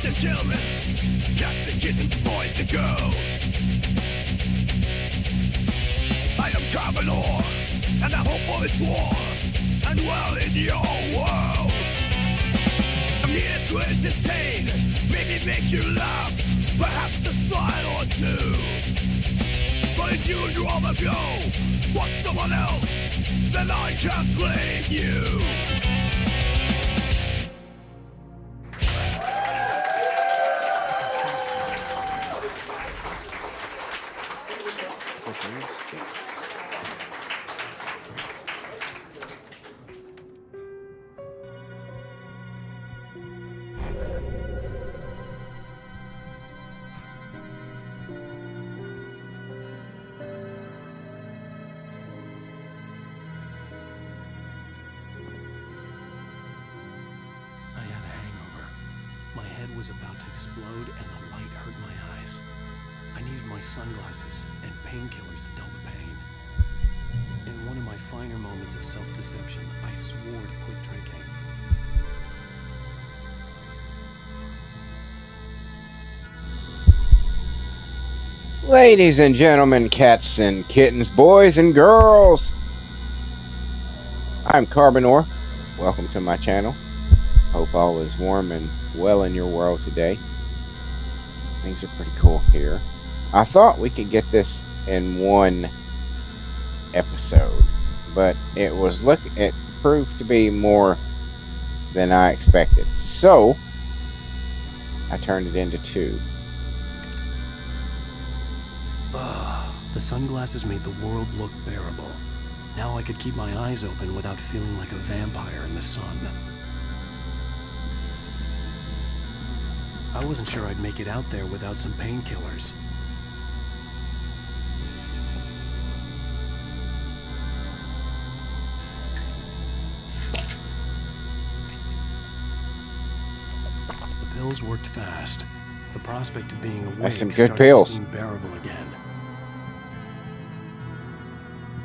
Ladies and gentlemen, cats and kittens, boys and girls. I am Carmenor, and I hope all is war and well in your world. I'm here to entertain, maybe make you laugh, perhaps a smile or two. But if you'd rather go watch someone else, then I can't blame you. Was about to explode and the light hurt my eyes. I needed my sunglasses and painkillers to dull the pain. In one of my finer moments of self-deception, I swore to quit drinking. Ladies and gentlemen, cats and kittens, boys and girls, I'm Carbonor. Welcome to my channel. Hope all is warm and well in your world today. Things are pretty cool here. I thought we could get this in one episode, but it proved to be more than I expected. So I turned it into two. The sunglasses made the world look bearable. Now I could keep my eyes open without feeling like a vampire in the sun. I wasn't sure I'd make it out there without some painkillers. The pills worked fast. The prospect of being awake some good started pills. to seem bearable again.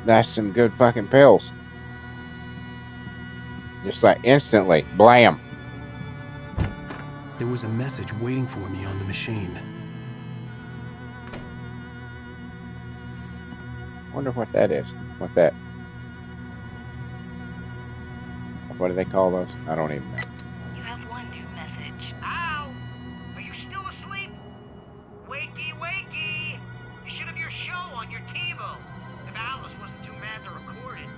That's some good fucking pills. Just like instantly, blam. There was a message waiting for me on the machine. Wonder what that is. What do they call those? I don't even know. You have one new message. Ow! Are you still asleep? Wakey, wakey! You should have your show on your TiVo. If Alice wasn't too mad to record it.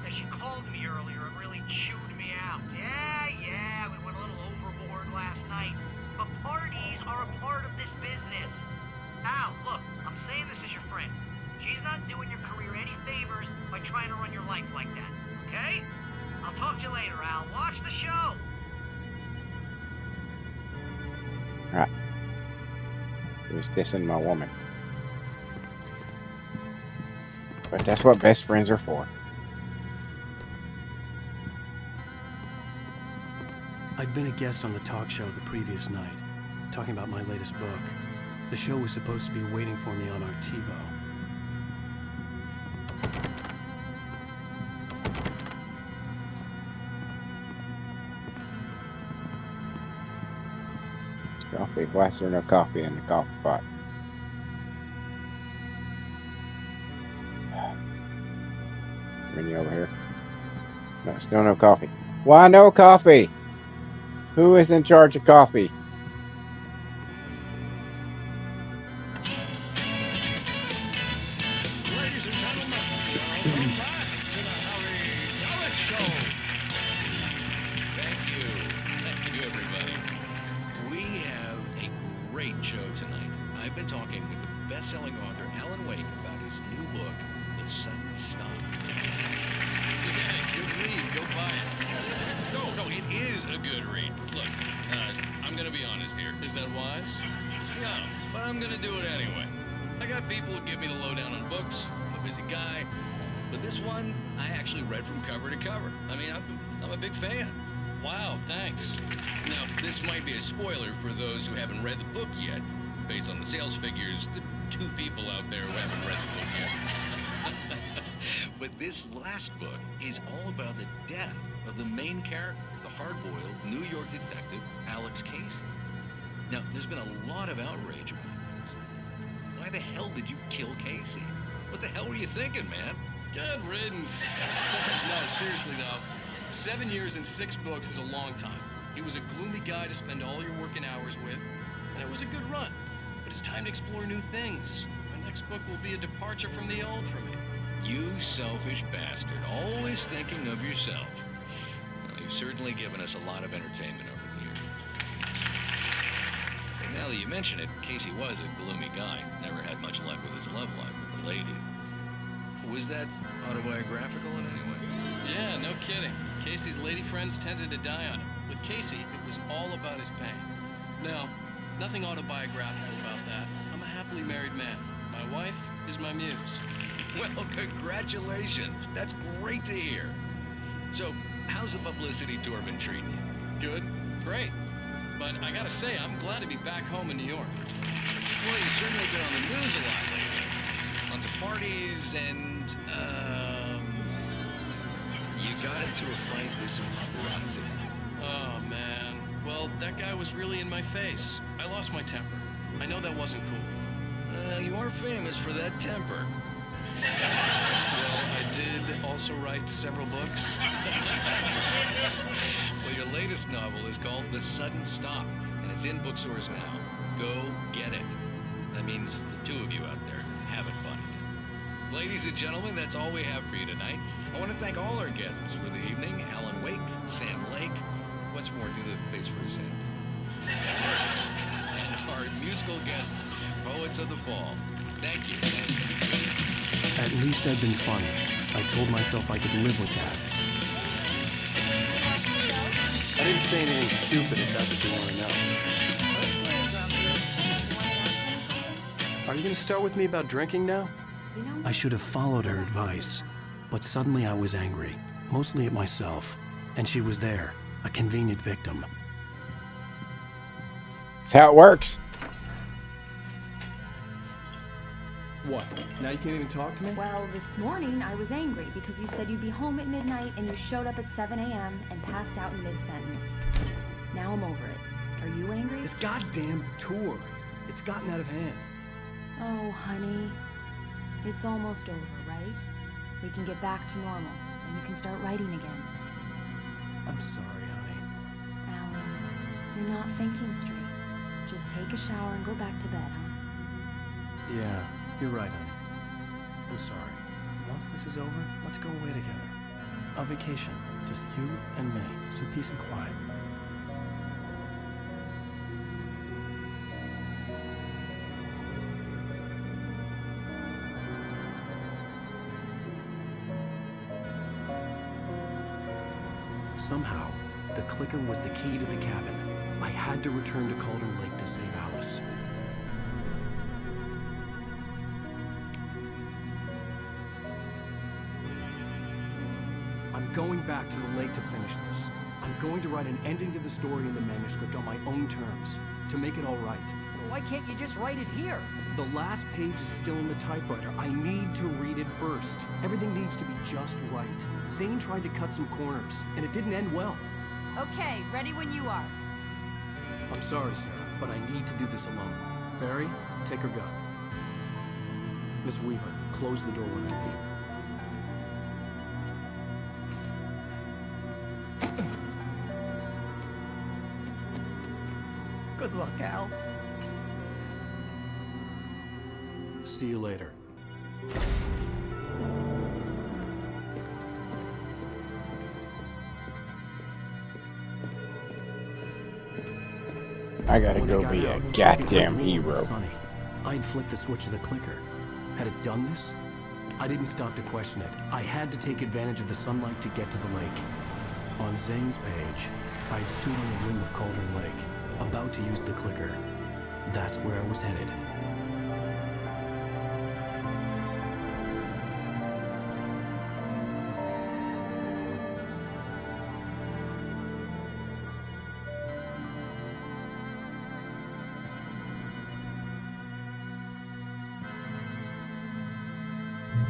As she called me earlier, it really chewed me out. Yeah, we went a little overboard last night. But parties are a part of this business. Al, look, I'm saying this as your friend. She's not doing your career any favors by trying to run your life like that, okay? I'll talk to you later, Al. Watch the show. Alright. He was dissing my woman. But that's what best friends are for. I'd been a guest on the talk show the previous night, talking about my latest book. The show was supposed to be waiting for me on our TiVo. Coffee. Why is there no coffee in the coffee pot? Bring you over here. No, still no coffee. Why no coffee? Who is in charge of coffee? Ladies and gentlemen, welcome back to the Harry Gallic Show. Thank you everybody. We have a great show tonight. I've been talking with the best-selling author Alan Wake about his new book, The Sudden Stop. Good read, go buy it. No, it is a good read. Look, I'm gonna be honest here. Is that wise? No, but I'm gonna do it anyway. I got people who give me the lowdown on books. I'm a busy guy. But this one, I actually read from cover to cover. I mean, I'm a big fan. Wow, thanks. Now, this might be a spoiler for those who haven't read the book yet. Based on the sales figures, the 2 people out there who haven't read the book yet. But this last book is all about the death of the main character, the hard-boiled New York detective, Alex Casey. Now, there's been a lot of outrage about this. Why the hell did you kill Casey? What the hell were you thinking, man? Good riddance. No, seriously though. 7 years and 6 books is a long time. He was a gloomy guy to spend all your working hours with, and it was a good run. But it's time to explore new things. My next book will be a departure from the old for me. You selfish bastard, always thinking of yourself. Well, you've certainly given us a lot of entertainment over the years. And now that you mention it, Casey was a gloomy guy. Never had much luck with his love life with the ladies. Was that autobiographical in any way? Yeah, no kidding. Casey's lady friends tended to die on him. With Casey, it was all about his pain. No, nothing autobiographical about that. I'm a happily married man. My wife is my muse. Well, congratulations. That's great to hear. So, how's the publicity tour been treating you? Good, great. But I gotta say, I'm glad to be back home in New York. Well, you've certainly been on the news a lot lately. Lots of parties and, you got into a fight with some paparazzi. Oh, man. Well, that guy was really in my face. I lost my temper. I know that wasn't cool. You are famous for that temper. Well, I did also write several books. Well, your latest novel is called The Sudden Stop, and it's in bookstores now. Go get it. That means the two of you out there having fun. Ladies and gentlemen, that's all we have for you tonight. I want to thank all our guests for the evening. Alan Wake, Sam Lake. Once more, do the face for a Sam. And our musical guests, Poets of the Fall. Thank you. At least I've been funny. I told myself I could live with that. I didn't say anything stupid if that's what you want to know. Are you going to start with me about drinking now? I should have followed her advice, but suddenly I was angry, mostly at myself, and she was there, a convenient victim. That's how it works. What? Now you can't even talk to me? Well, this morning I was angry because you said you'd be home at midnight and you showed up at 7 a.m. and passed out in mid-sentence. Now I'm over it. Are you angry? This goddamn tour. It's gotten out of hand. Oh, honey. It's almost over, right? We can get back to normal, and you can start writing again. I'm sorry, honey. Alan, you're not thinking straight. Just take a shower and go back to bed, huh? Yeah, you're right, honey. I'm sorry. Once this is over, let's go away together. A vacation. Just you and me. Some peace and quiet. Somehow, the clicker was the key to the cabin. I had to return to Cauldron Lake to save Alice. I'm going back to the lake to finish this. I'm going to write an ending to the story in the manuscript on my own terms, to make it all right. Why can't you just write it here? The last page is still in the typewriter. I need to read it first. Everything needs to be just right. Zane tried to cut some corners, and it didn't end well. Okay, ready when you are. I'm sorry, Sarah, but I need to do this alone. Barry, take her gun. Miss Weaver, close the door when I leave. Good luck, Al. See you later. I gotta go be a goddamn hero. Sunny. I'd flicked the switch of the clicker. Had it done this? I didn't stop to question it. I had to take advantage of the sunlight to get to the lake. On Zane's page, I'd stood on the rim of Cauldron Lake, about to use the clicker. That's where I was headed.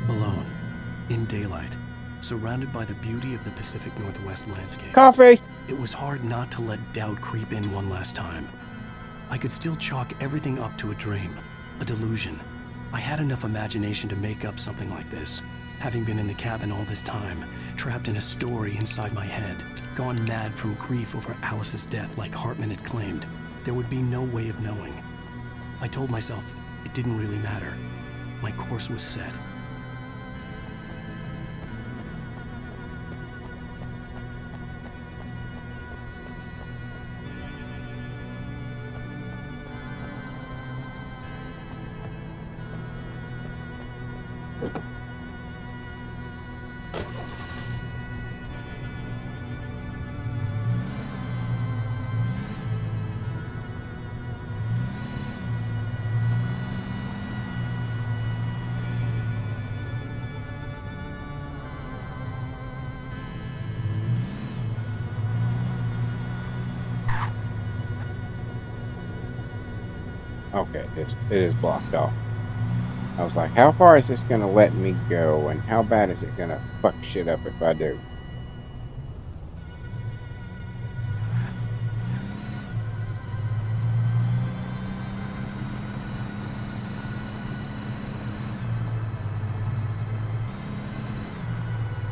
Alone, in daylight, surrounded by the beauty of the Pacific Northwest landscape. Coffee! It was hard not to let doubt creep in one last time. I could still chalk everything up to a dream, a delusion. I had enough imagination to make up something like this. Having been in the cabin all this time, trapped in a story inside my head, gone mad from grief over Alice's death like Hartman had claimed, there would be no way of knowing. I told myself it didn't really matter. My course was set. Okay, it is blocked off. I was like, how far is this going to let me go, and how bad is it going to fuck shit up if I do?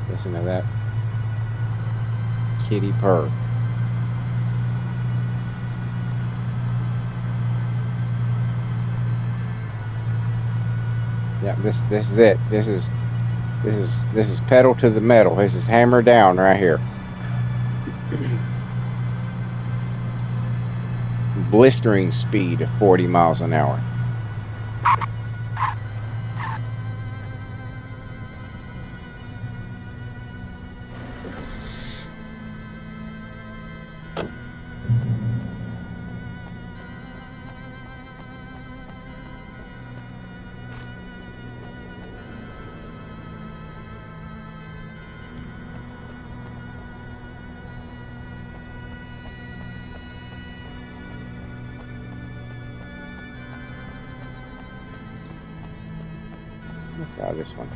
Listen to that kitty purr. Yeah, this is it. This is pedal to the metal. This is hammer down right here. Blistering speed of 40 miles an hour. Try this one.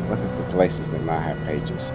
Looking for places that might have pages.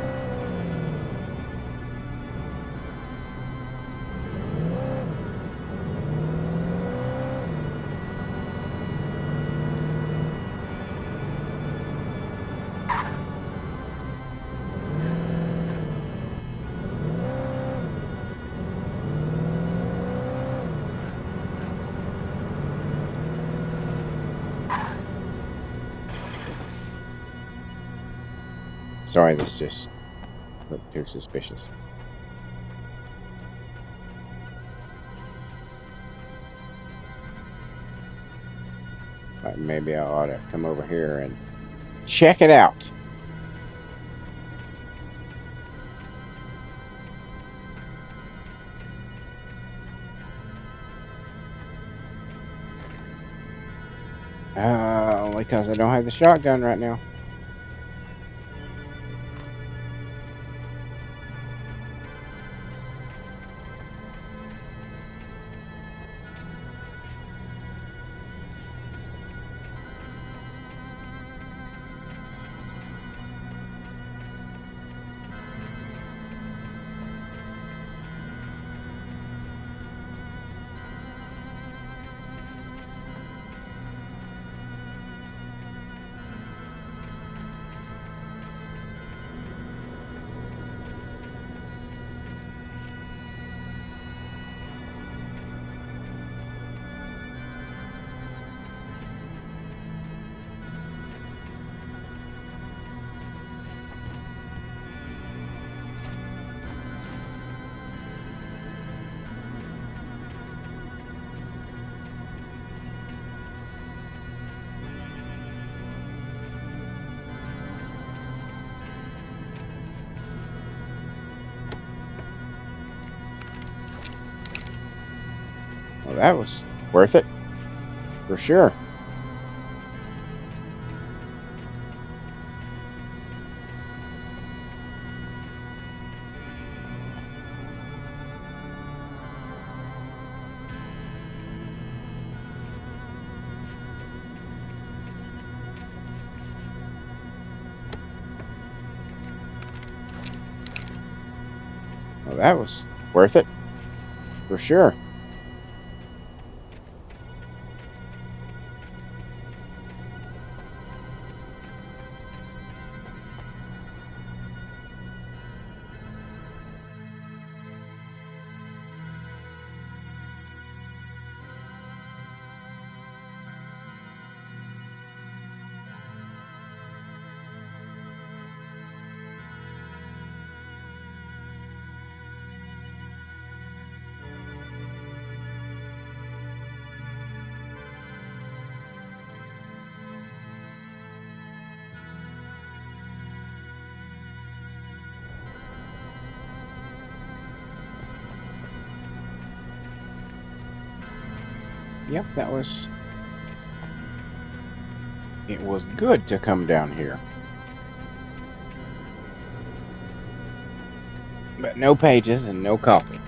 Sorry, this just looked too suspicious. But maybe I ought to come over here and check it out. Only because I don't have the shotgun right now. Well, that was worth it, for sure. Well, that was worth it. For sure. Yep, that was... It was good to come down here. But no pages and no coffee.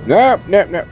Nope, nope, nope.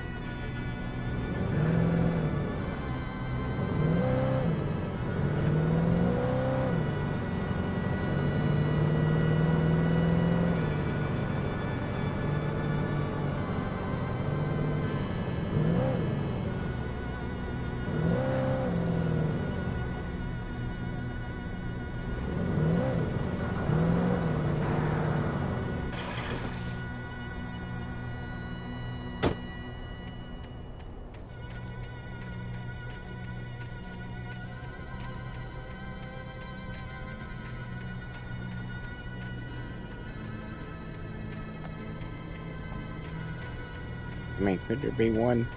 I mean, could there be one?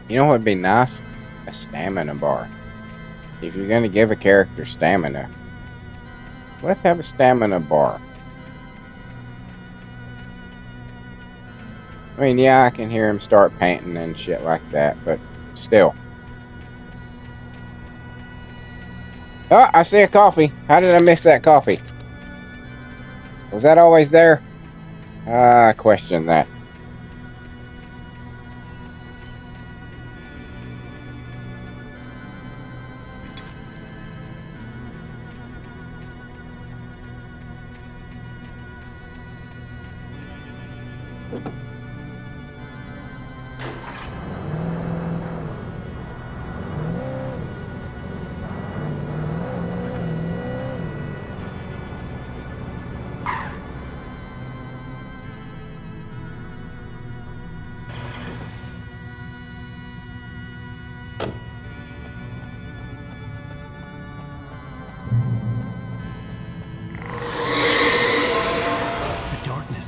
You know what would be nice? A stamina bar. If you're going to give a character stamina, let's have a stamina bar. I mean, yeah, I can hear him start panting and shit like that, but still. Oh, I see a coffee. How did I miss that coffee? Was that always there? I question that.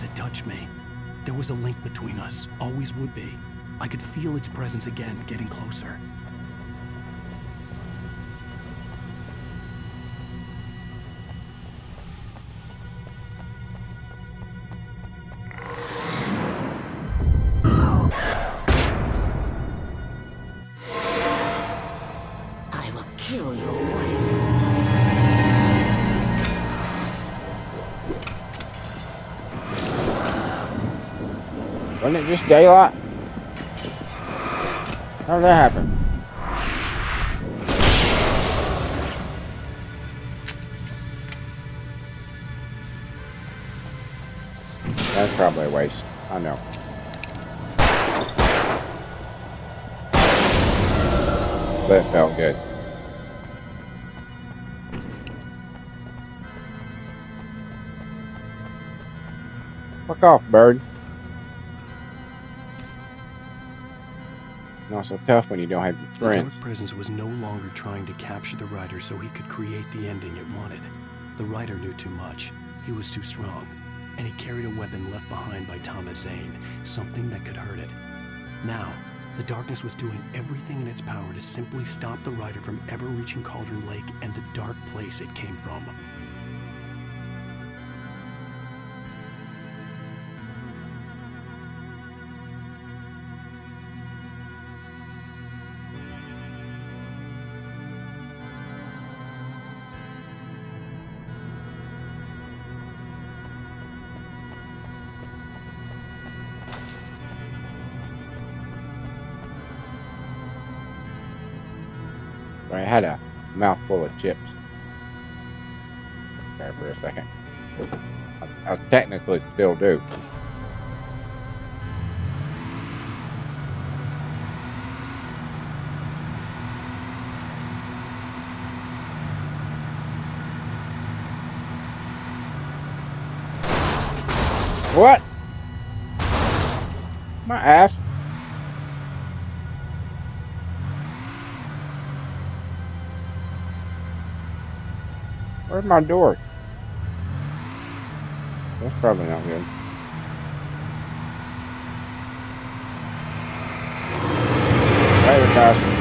It touched me. There was a link between us, always would be. I could feel its presence again, getting closer. I will kill your wife. Wasn't it just daylight? How did that happen? That's probably a waste. I know. But it felt good. Fuck off, bird. Not so tough when you don't have your The friends. Dark Presence was no longer trying to capture the Rider so he could create the ending it wanted. The Rider knew too much. He was too strong. And he carried a weapon left behind by Thomas Zane, something that could hurt it. Now, the darkness was doing everything in its power to simply stop the Rider from ever reaching Cauldron Lake and the dark place it came from. I had a mouthful of chips there for a second. I technically still do. What? My ass. Where's my door? That's probably not good. Later, guys.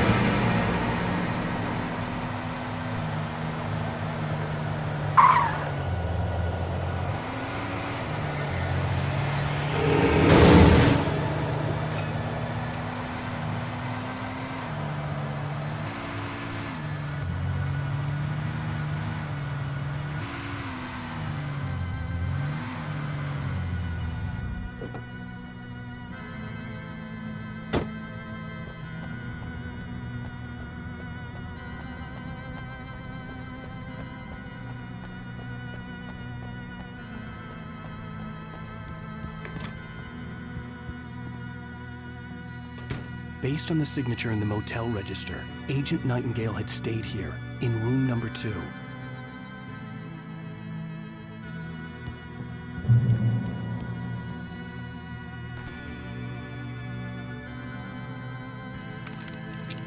Based on the signature in the motel register, Agent Nightingale had stayed here, in room number 2.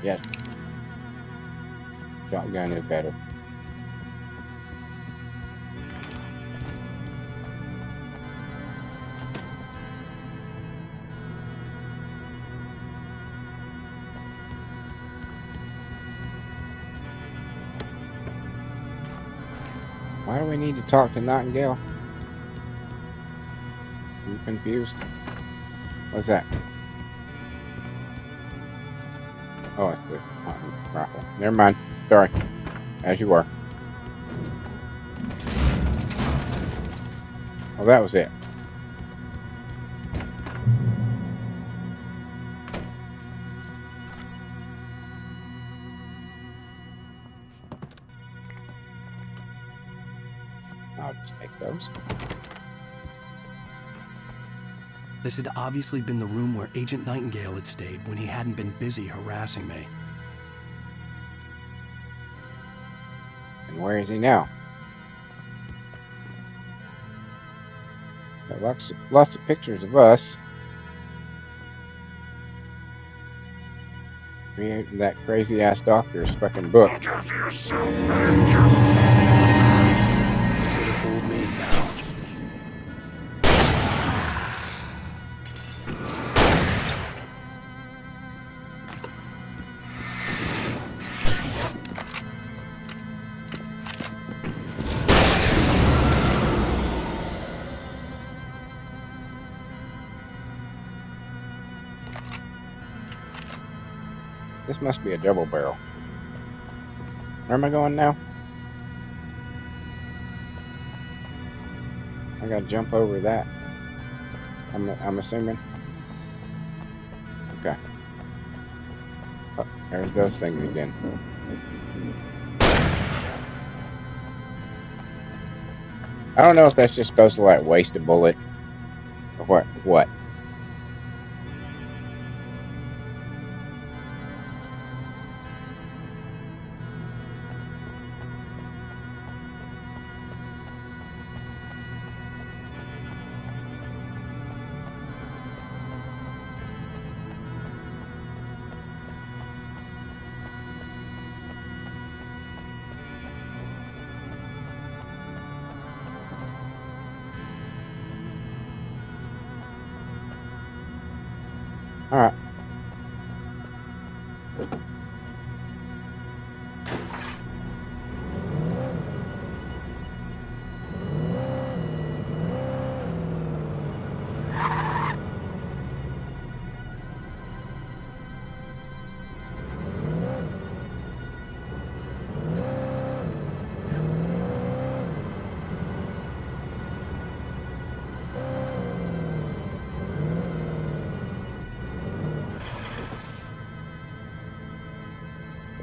Yes. Shotgun is better. Why do we need to talk to Nightingale? I'm confused. What's that? Oh, it's the rifle. Never mind. Sorry. As you were. Oh, that was it. I'll just take those. This had obviously been the room where Agent Nightingale had stayed when he hadn't been busy harassing me. And where is he now? Got lots of pictures of us. Creating that crazy ass doctor's fucking book. Could have fooled me now. This must be a double barrel. Where am I going now? I gotta jump over that. I'm assuming. Okay. Oh, there's those things again. I don't know if that's just supposed to like waste a bullet or what. All right.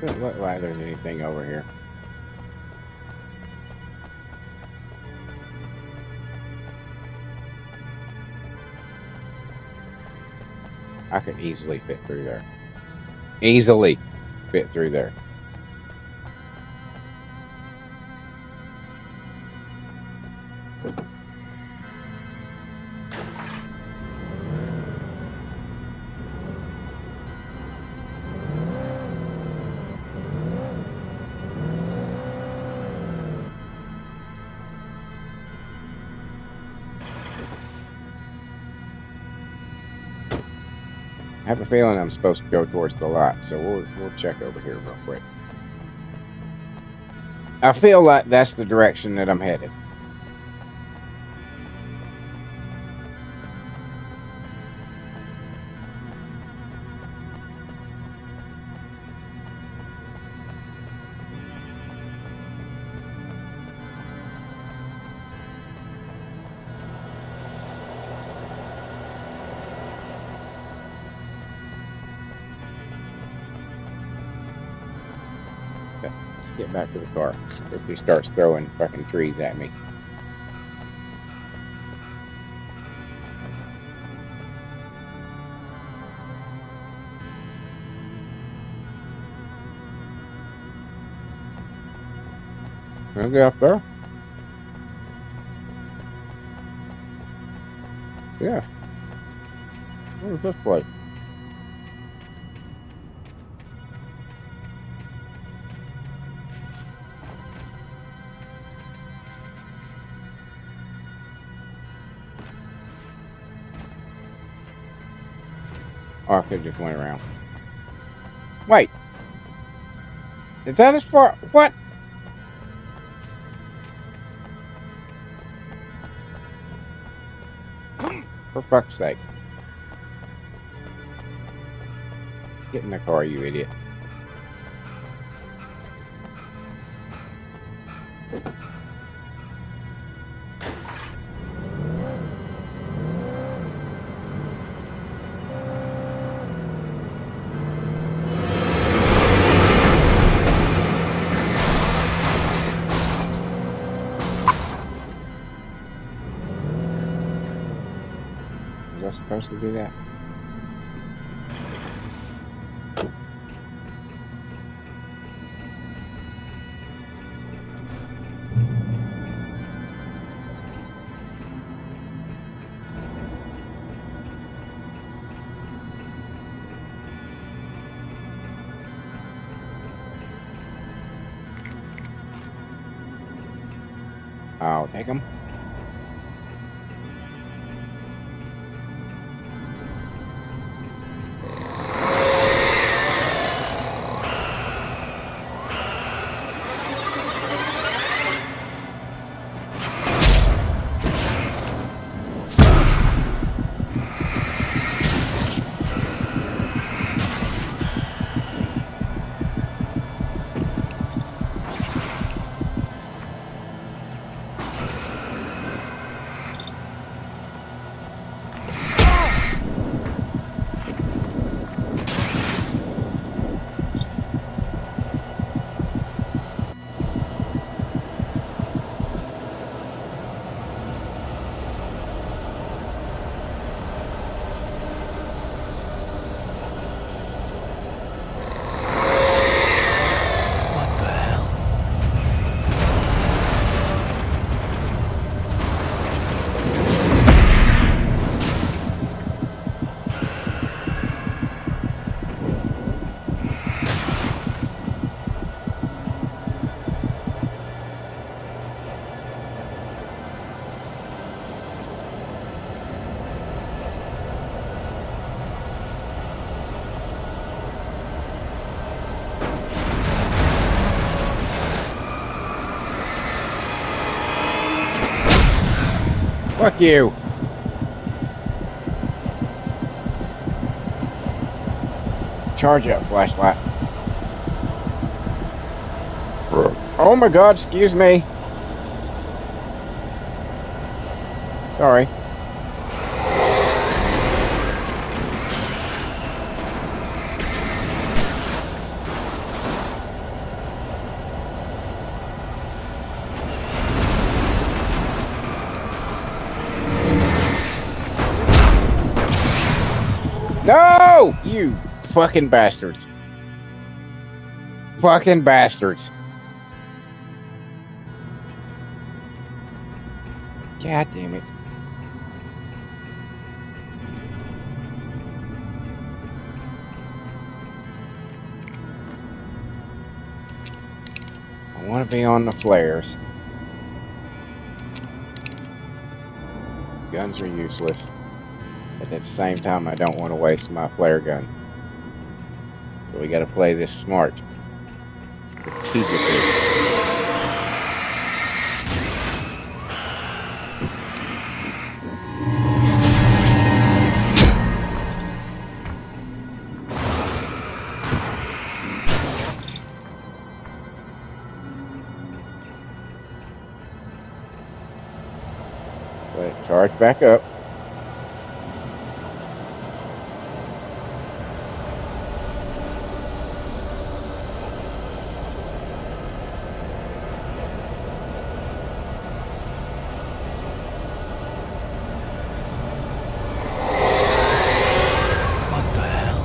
Doesn't look like there's anything over here. I could easily fit through there. Easily fit through there. I have a feeling I'm supposed to go towards the light, so we'll check over here real quick. I feel like that's the direction that I'm headed. Let's get back to the car if he starts throwing fucking trees at me. I'll get up there. Yeah. What is this place? Oh, I could have just went around. Wait. Is that as far? What? For fuck's sake. Get in the car, you idiot. Was I supposed to do that? I'll take them. Fuck you. Charge up, flashlight. Oh my god, excuse me. Sorry. No! You fucking bastards. Fucking bastards. God damn it. I want to be on the flares. Guns are useless. But at the same time, I don't want to waste my flare gun. So we got to play this smart. Strategically. Let it charge back up. What the hell?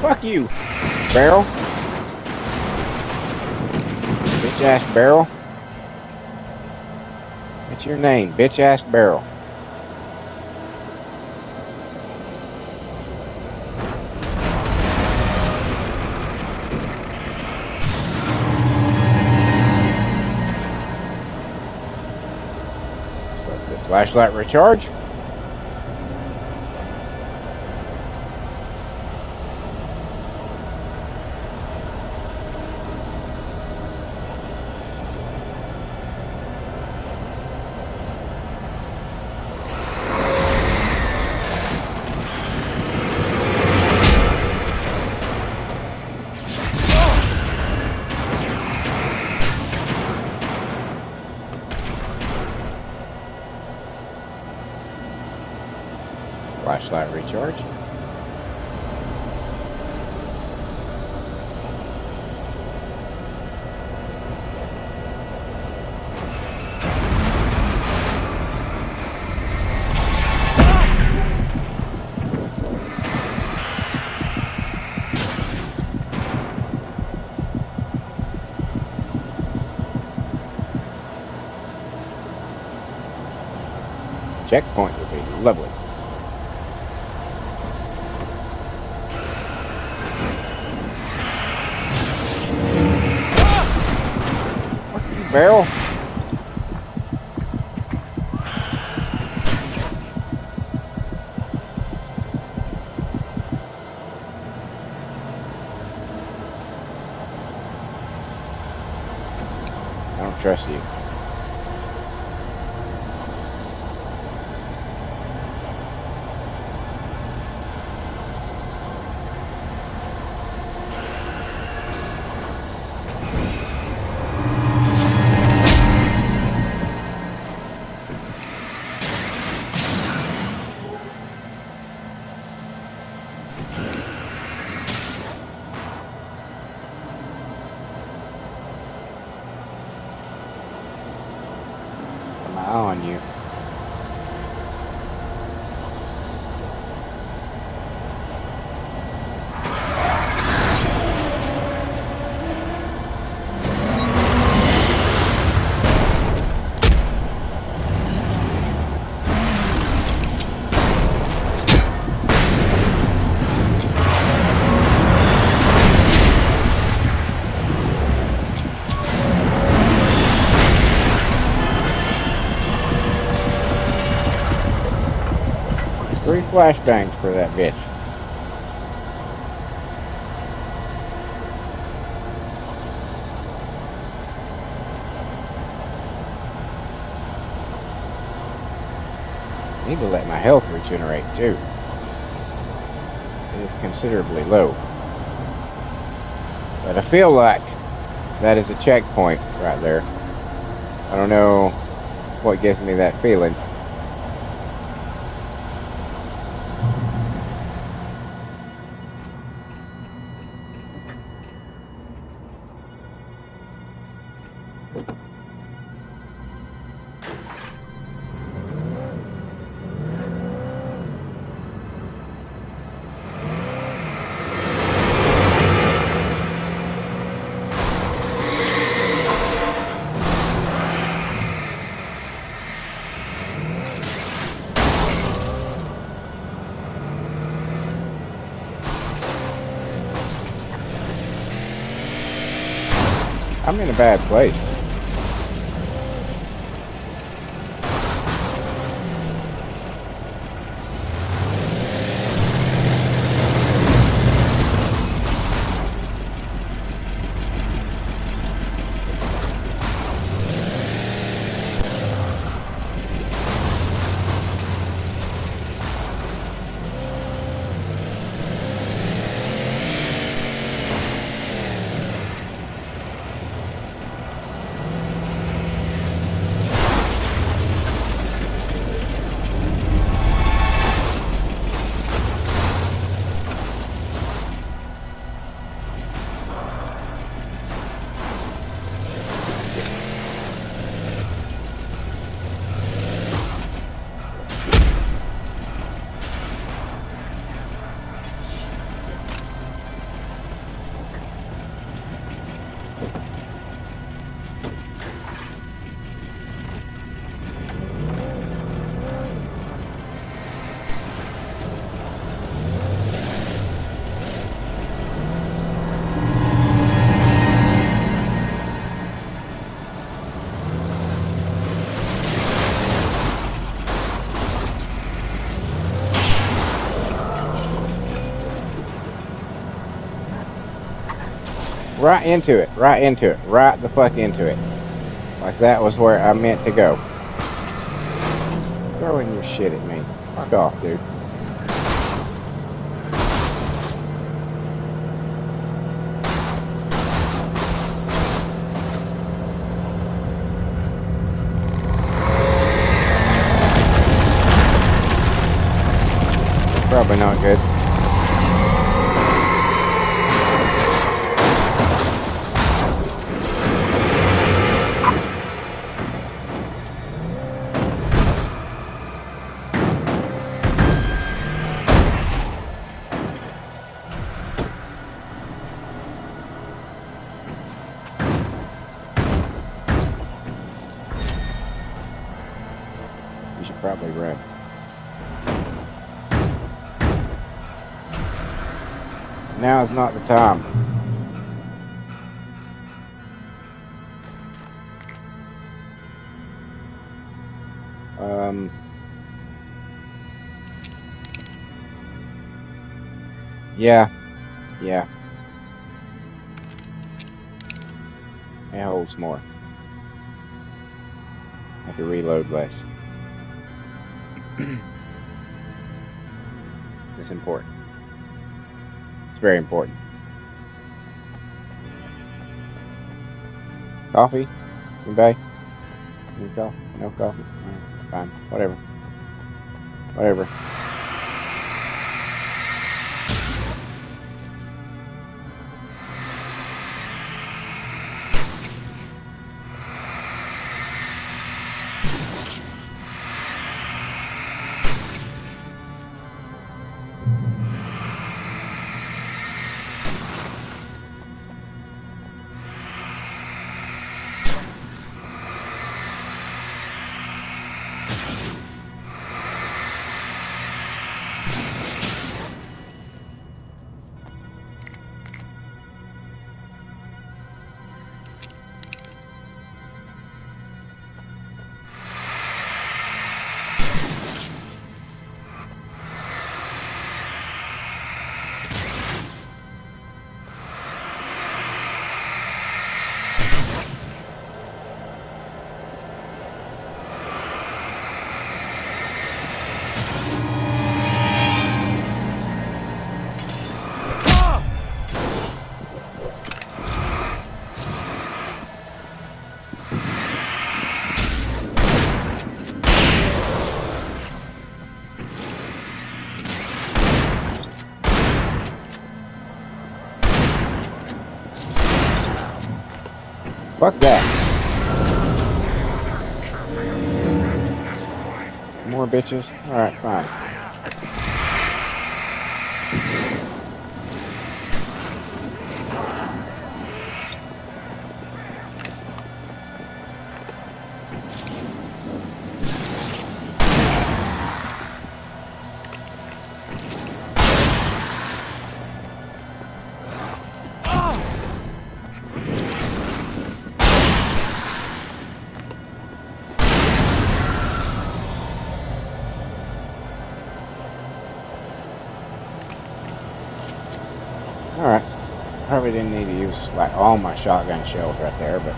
Fuck you, barrel. Bitch ass barrel. What's your name? Bitch ass barrel. Let the flashlight recharge. Flashlight recharge. Checkpoint would be lovely. Barrel. I don't trust you. My eye on you. Three flashbangs for that bitch. need to let my health regenerate too. It is considerably low. But I feel like that is a checkpoint right there. I don't know what gives me that feeling. I'm in a bad place. Right into it, right into it, right the fuck into it. Like that was where I meant to go. Throwing your shit at me. Fuck off, dude. Probably not good. You should probably run. Now is not the time. Yeah. It holds more. I have to reload less. It's important. It's very important. Coffee? Anybody? No coffee? No coffee? Alright, fine. Whatever. Whatever. Fuck that. More bitches? Alright, fine. Alright. Probably didn't need to use like all my shotgun shells right there, but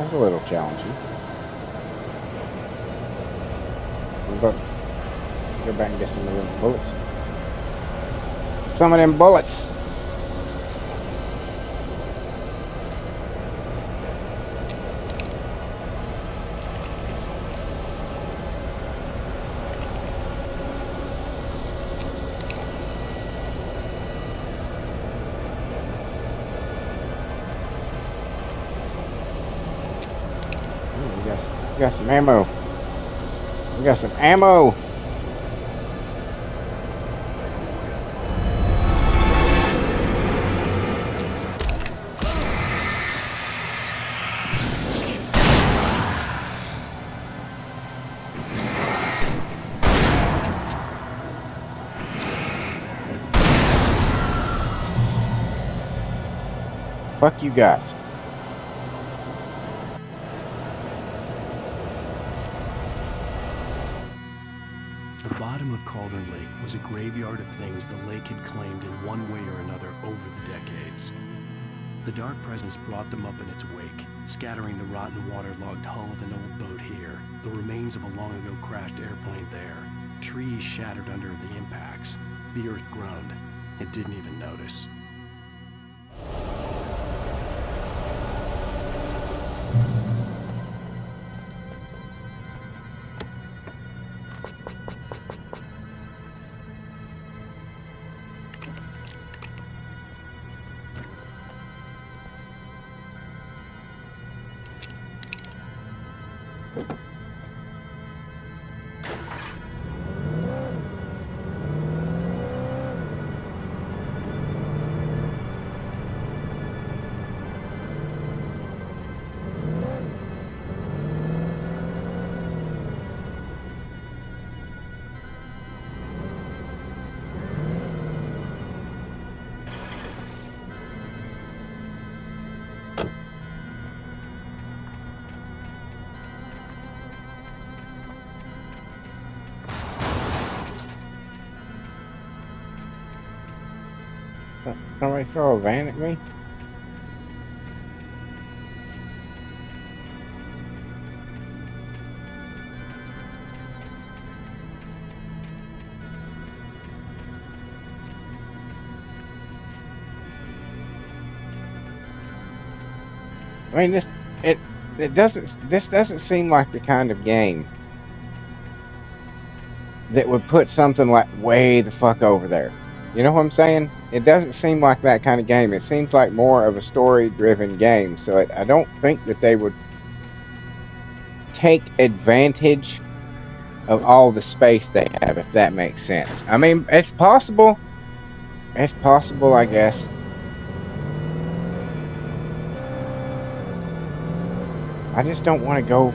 that's a little challenging. We'll go back and get some of them bullets. Some of them bullets. We got some ammo. We got some ammo. Fuck you guys. The bottom of Cauldron Lake was a graveyard of things the lake had claimed in one way or another over the decades. The dark presence brought them up in its wake, scattering the rotten waterlogged hull of an old boat here, the remains of a long-ago crashed airplane there, trees shattered under the impacts. The earth groaned. It didn't even notice. Somebody throw a van at me? I mean, this doesn't seem like the kind of game that would put something like way the fuck over there. You know what I'm saying? It doesn't seem like that kind of game. It seems like more of a story-driven game. So I don't think that they would take advantage of all the space they have, if that makes sense. I mean, it's possible. It's possible, I guess. I just don't want to go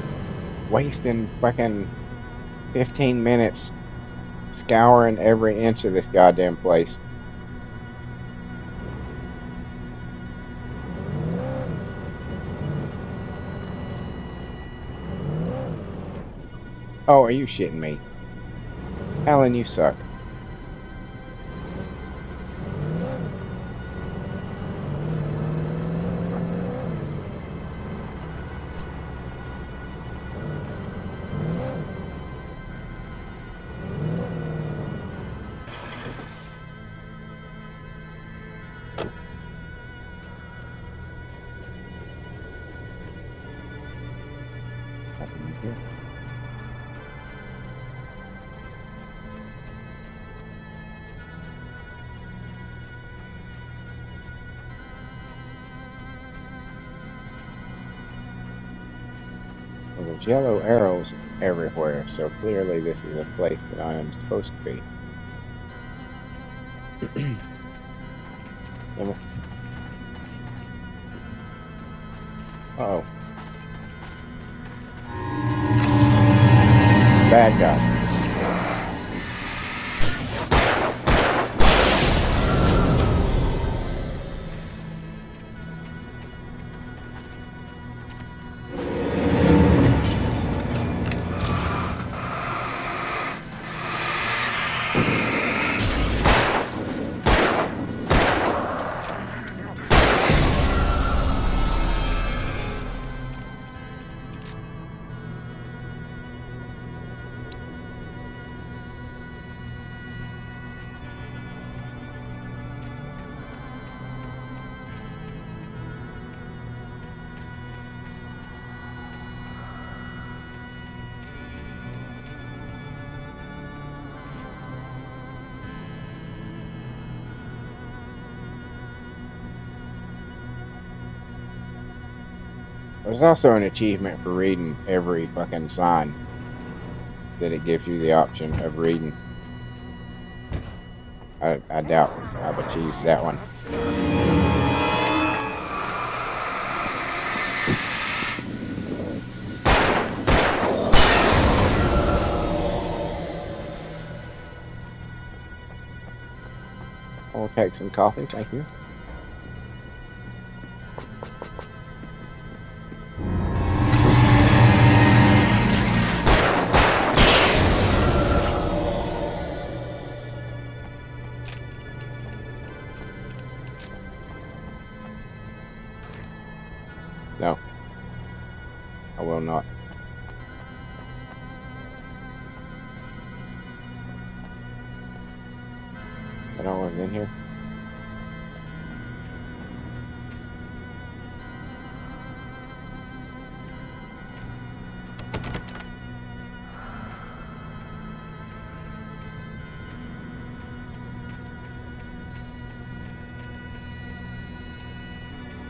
wasting fucking 15 minutes scouring every inch of this goddamn place. Oh, are you shitting me? Alan, you suck. Nothing here. Well, there's yellow arrows everywhere, so clearly this is a place that I am supposed to be. Uh-oh. Bad guy. There's also an achievement for reading every fucking sign that it gives you the option of reading. I doubt I've achieved that one. I'll take some coffee, thank you. No, I will not. That all was in here?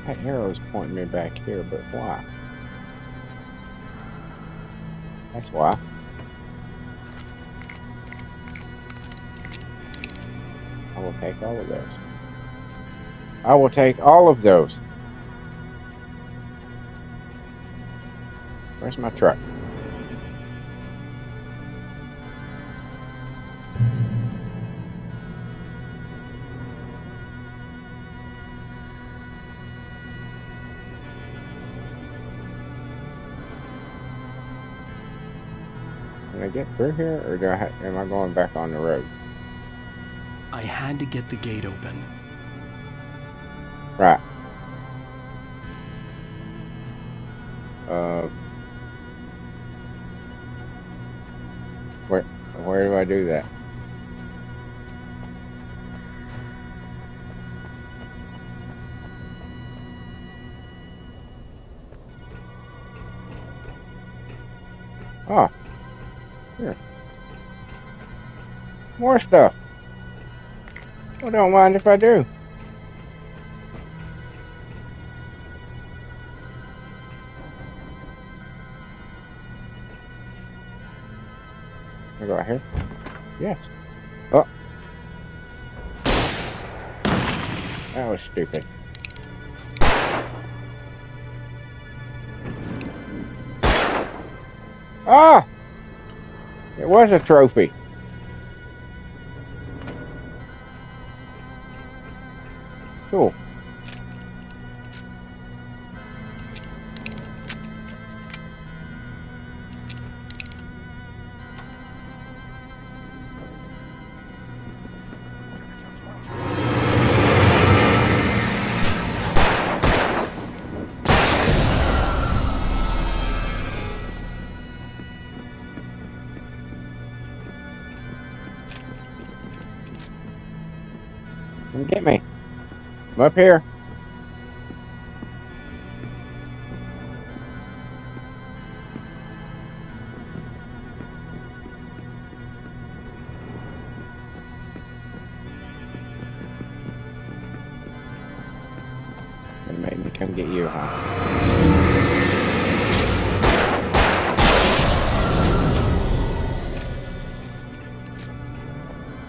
That arrow's pointing me back here, but why? That's why. I will take all of those. I will take all of those. Where's my truck? Can I get through here, or am I going back on the road? I had to get the gate open. Right. Where do I do that? Oh. Here. More stuff. Well, don't mind if I do. I go right here? Yes. Oh. That was stupid. Ah! It was a trophy. Cool. Come get me. I'm up here. It made me come get you, huh?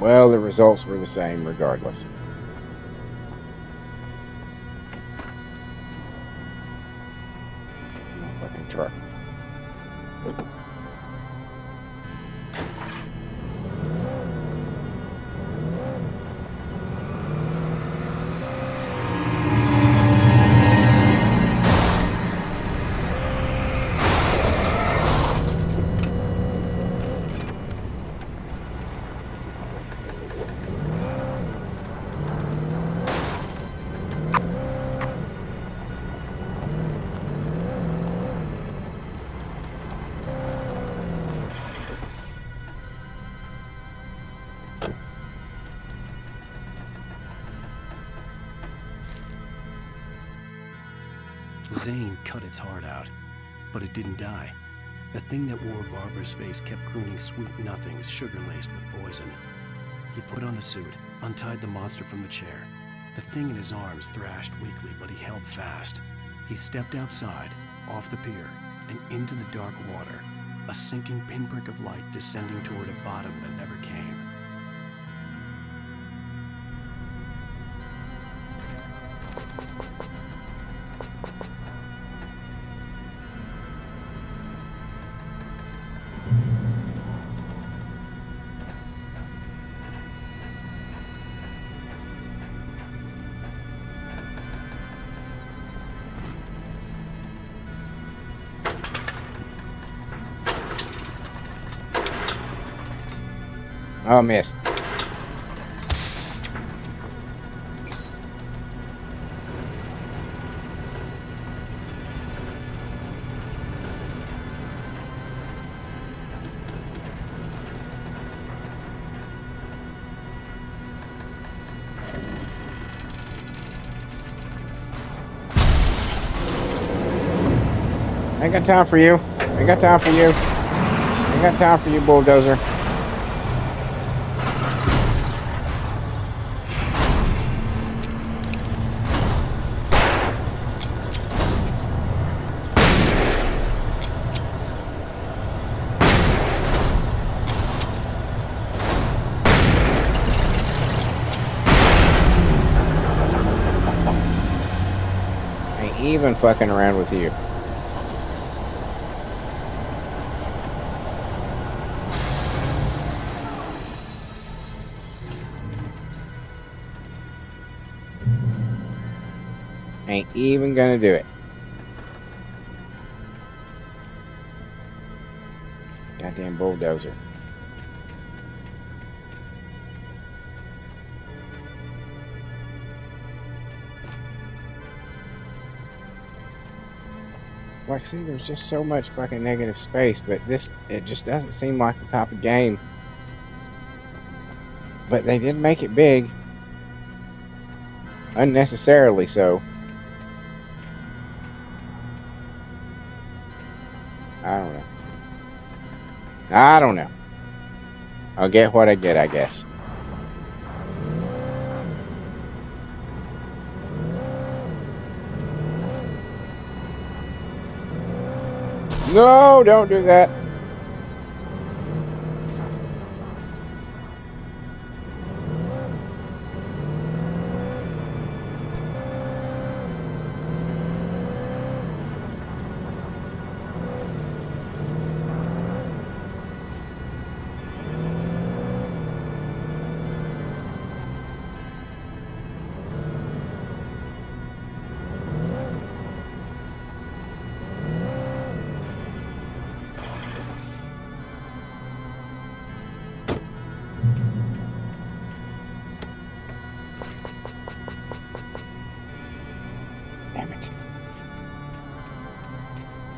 Well, the results were the same regardless. Fucking truck. Zane cut its heart out, but it didn't die. The thing that wore Barbara's face kept crooning sweet nothings sugar-laced with poison. He put on the suit, untied the monster from the chair. The thing in his arms thrashed weakly, but he held fast. He stepped outside, off the pier, and into the dark water, a sinking pinprick of light descending toward a bottom that never came. Oh, miss. Ain't got time for you. Ain't got time for you. Ain't got time for you, bulldozer. Ain't even fucking around with you. Ain't even gonna do it. Goddamn bulldozer. Like, see, there's just so much fucking negative space, but it just doesn't seem like the type of game. But they did make it big. Unnecessarily so. I don't know. I'll get what I get, I guess. No, don't do that.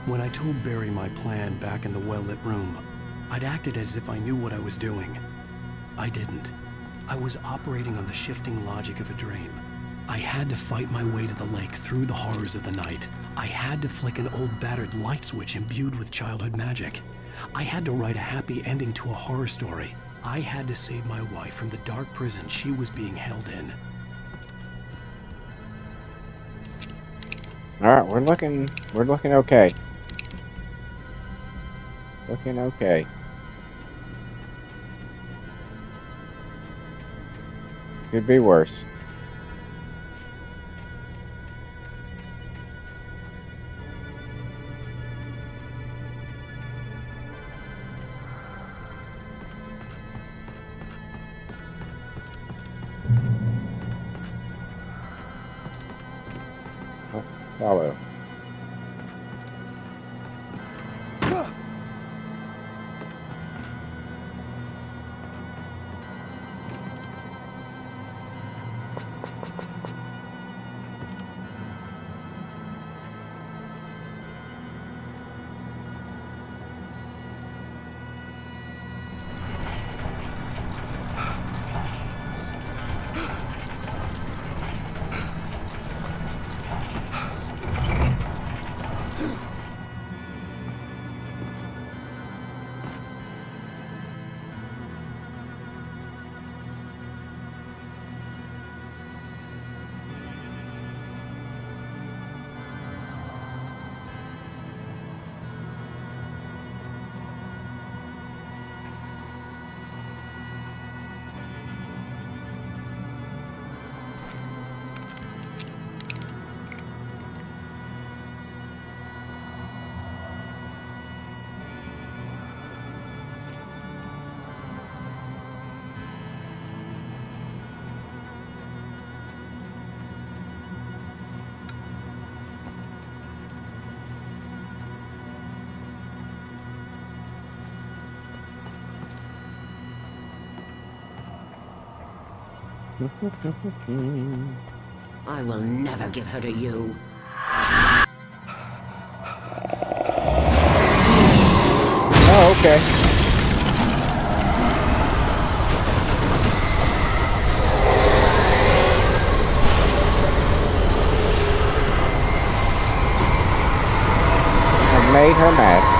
When I told Barry my plan back in the well-lit room, I'd acted as if I knew what I was doing. I didn't. I was operating on the shifting logic of a dream. I had to fight my way to the lake through the horrors of the night. I had to flick an old battered light switch imbued with childhood magic. I had to write a happy ending to a horror story. I had to save my wife from the dark prison she was being held in. All right, we're looking okay. Looking okay. Could be worse. Follow. I will never give her to you. Oh, okay. I've made her mad.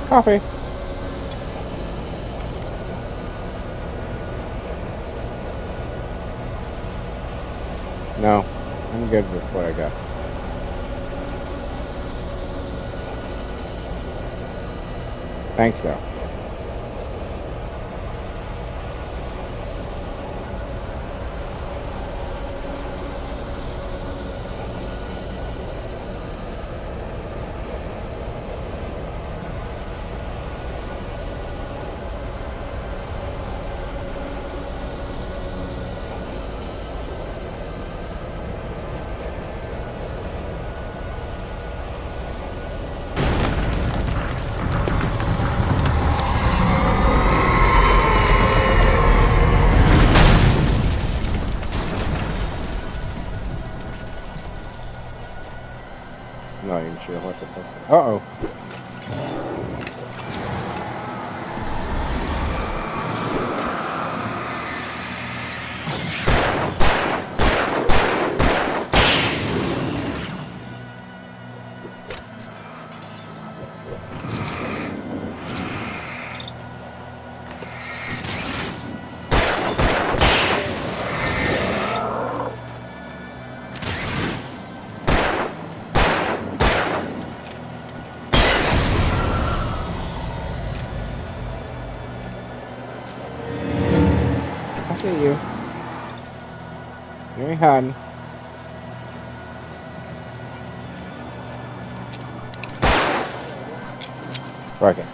Coffee. No, I'm good with what I got. Thanks, though. sure what the fuck. Uh-oh. I see you. You ain't hiding. Fuck it.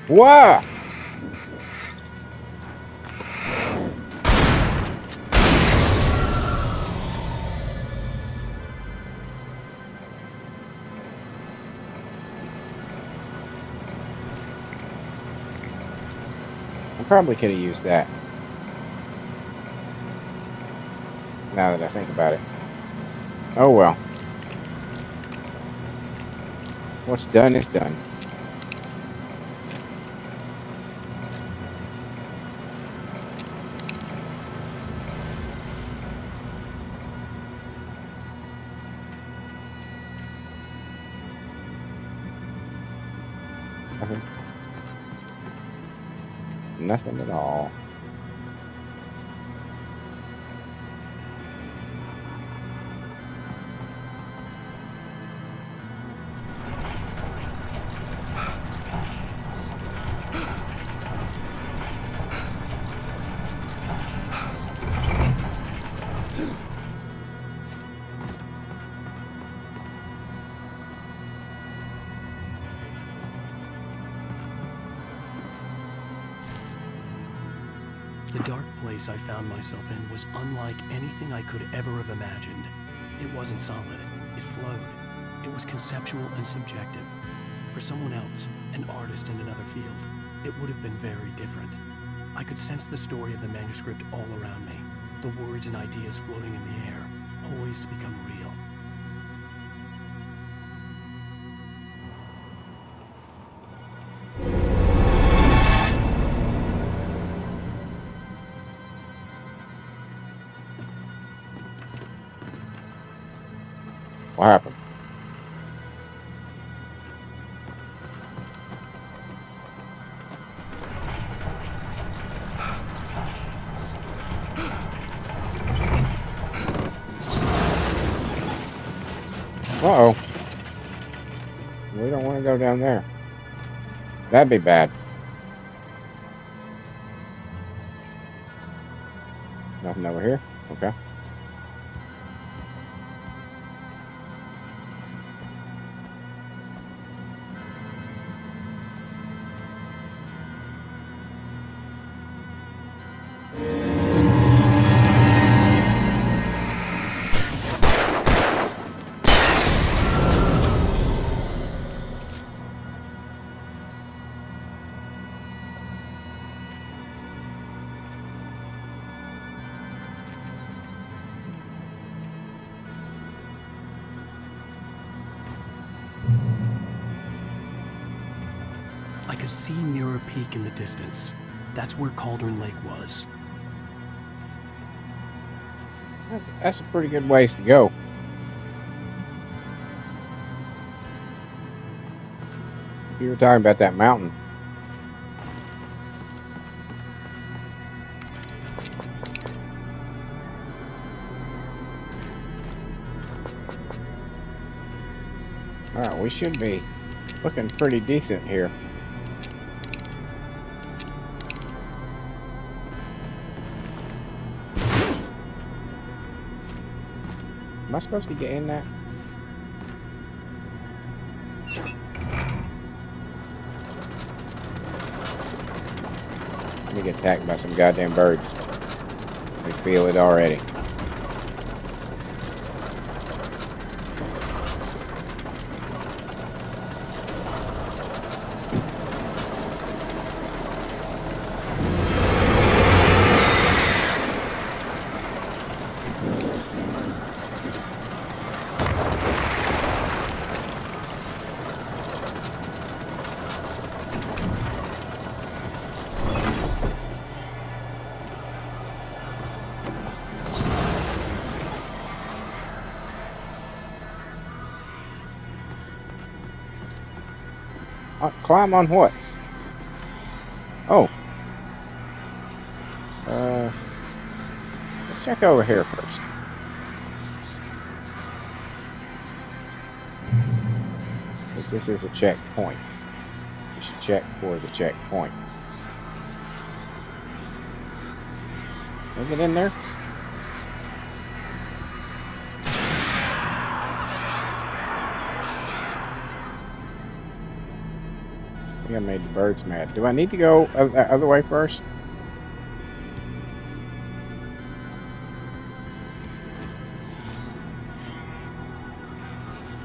What? I probably could have used that. Now that I think about it. Oh well. What's done is done. Nothing at all. The dark place I found myself in was unlike anything I could ever have imagined. It wasn't solid. It flowed. It was conceptual and subjective. For someone else, an artist in another field, it would have been very different. I could sense the story of the manuscript all around me, the words and ideas floating in the air, poised to become real. What happened? Uh-oh. We don't want to go down there. That'd be bad. Nothing over here? Okay. I could see Mirror Peak in the distance. That's where Cauldron Lake was. That's a pretty good ways to go. You were talking about that mountain. Alright, we should be looking pretty decent here. Am I supposed to get in that? Let me get attacked by some goddamn birds. I feel it already. Climb on what? Oh. Let's check over here first. I think this is a checkpoint. We should check for the checkpoint. Can I get in there? I think I made the birds mad. Do I need to go the other way first?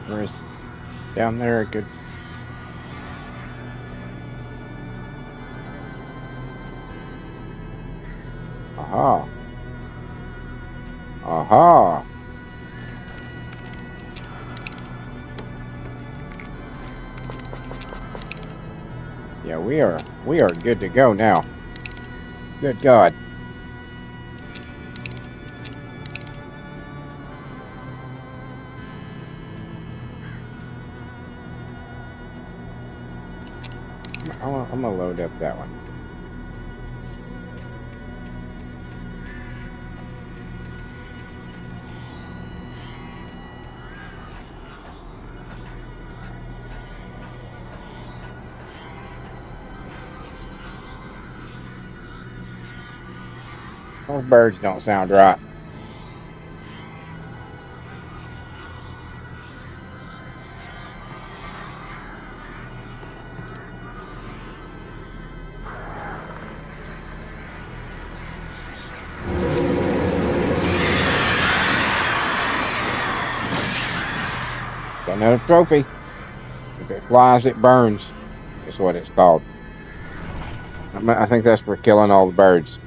Or is down there a good... Aha. Aha. Yeah, we are good to go now. Good God. I'm gonna load up that one. Those birds don't sound right. Got another trophy. If it flies, it burns. Is what it's called. I think that's for killing all the birds.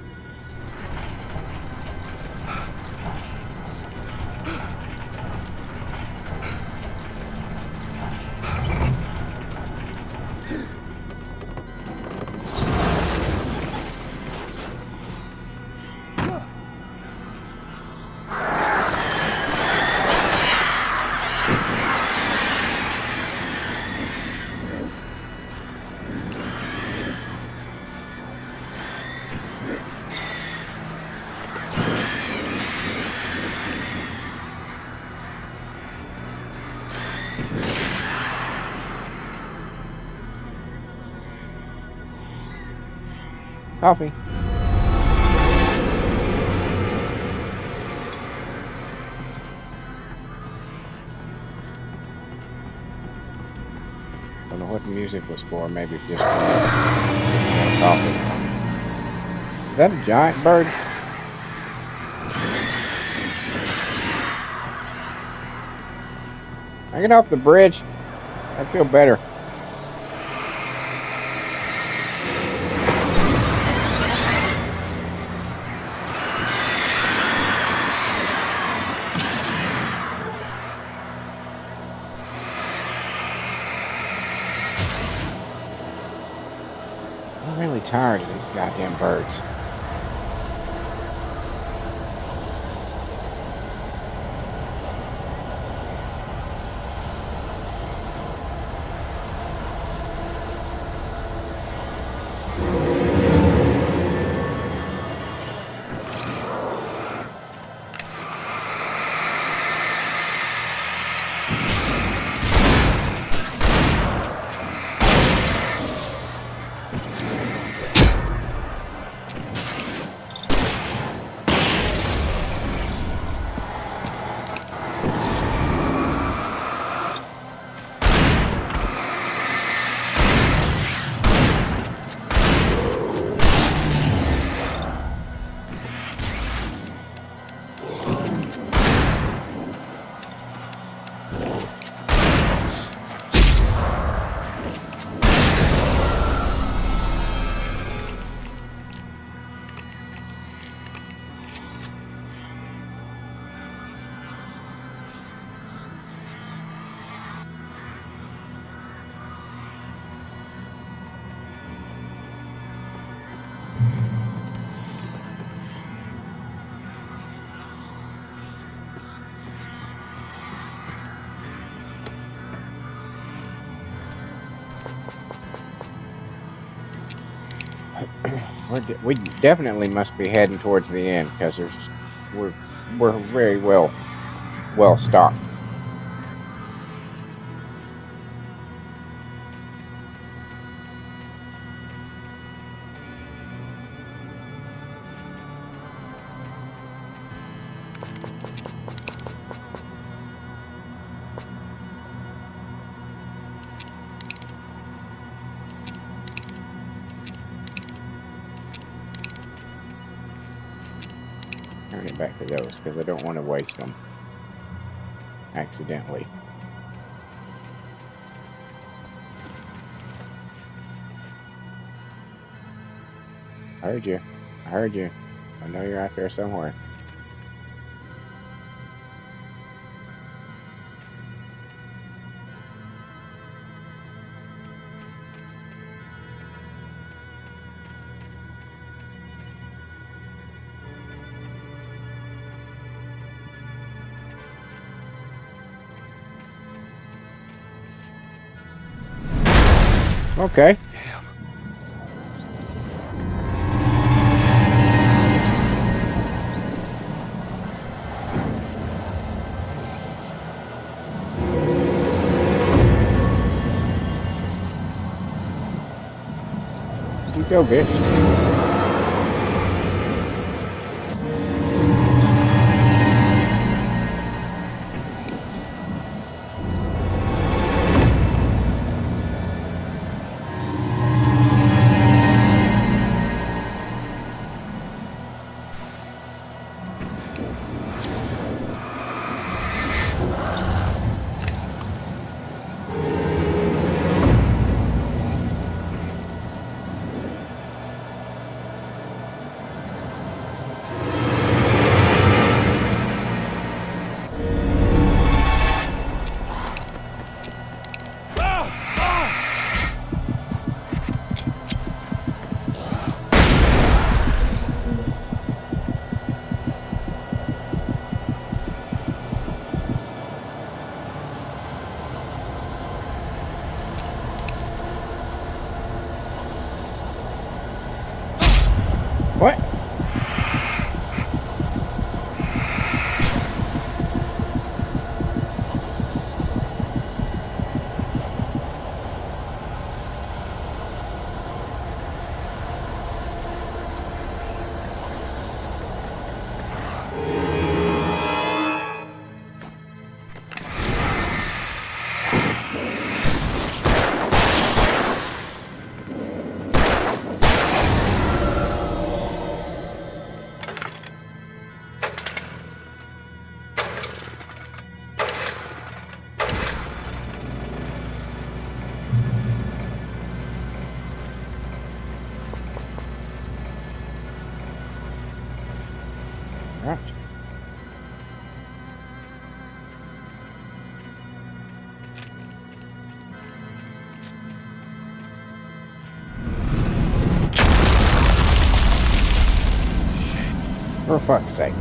Coffee. Don't know what the music was for. Maybe just coffee. Is that a giant bird? I get off the bridge. I feel better. I'm really tired of these goddamn birds. We definitely must be heading towards the end because we're very well stocked. Turn it back to those because I don't want to waste them accidentally. I heard you. I heard you. I know you're out there somewhere. Okay. Damn. You go, bitch. What? Right. For fuck's sake.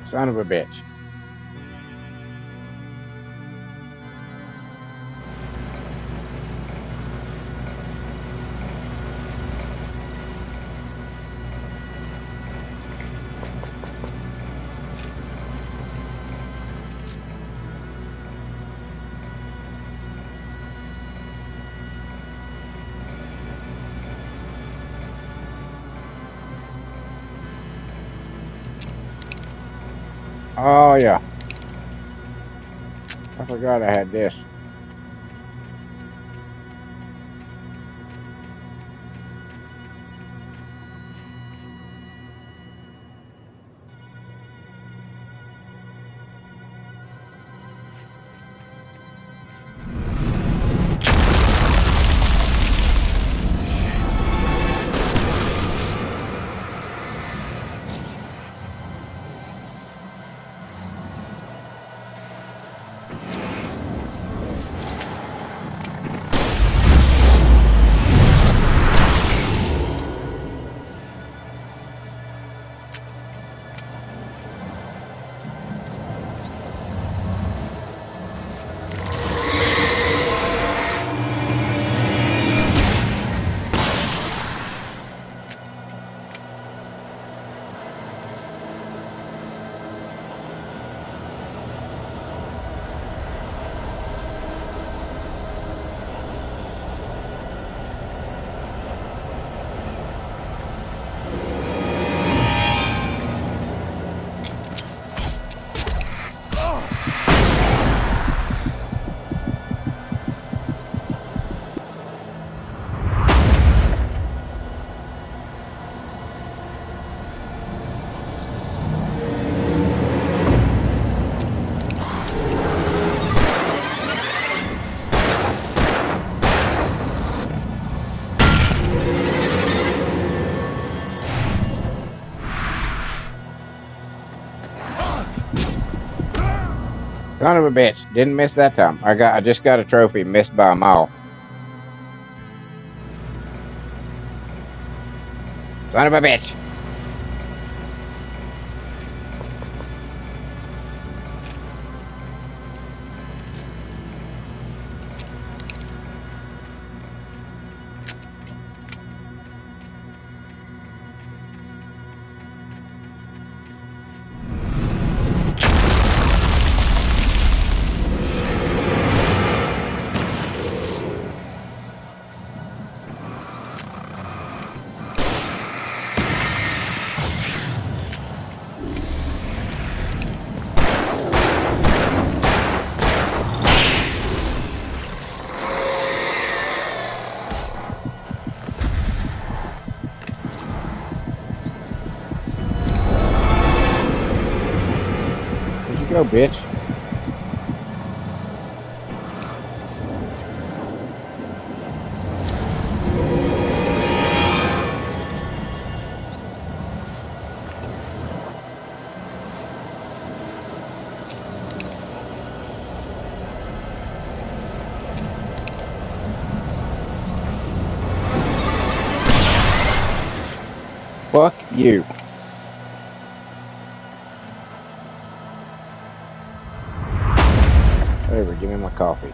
Son of a bitch. Oh yeah. I forgot I had this. Son of a bitch. Didn't miss that time. I just got a trophy. Missed by a mile. Son of a bitch. Where'd you go, bitch? Fuck you. Whatever, give me my coffee.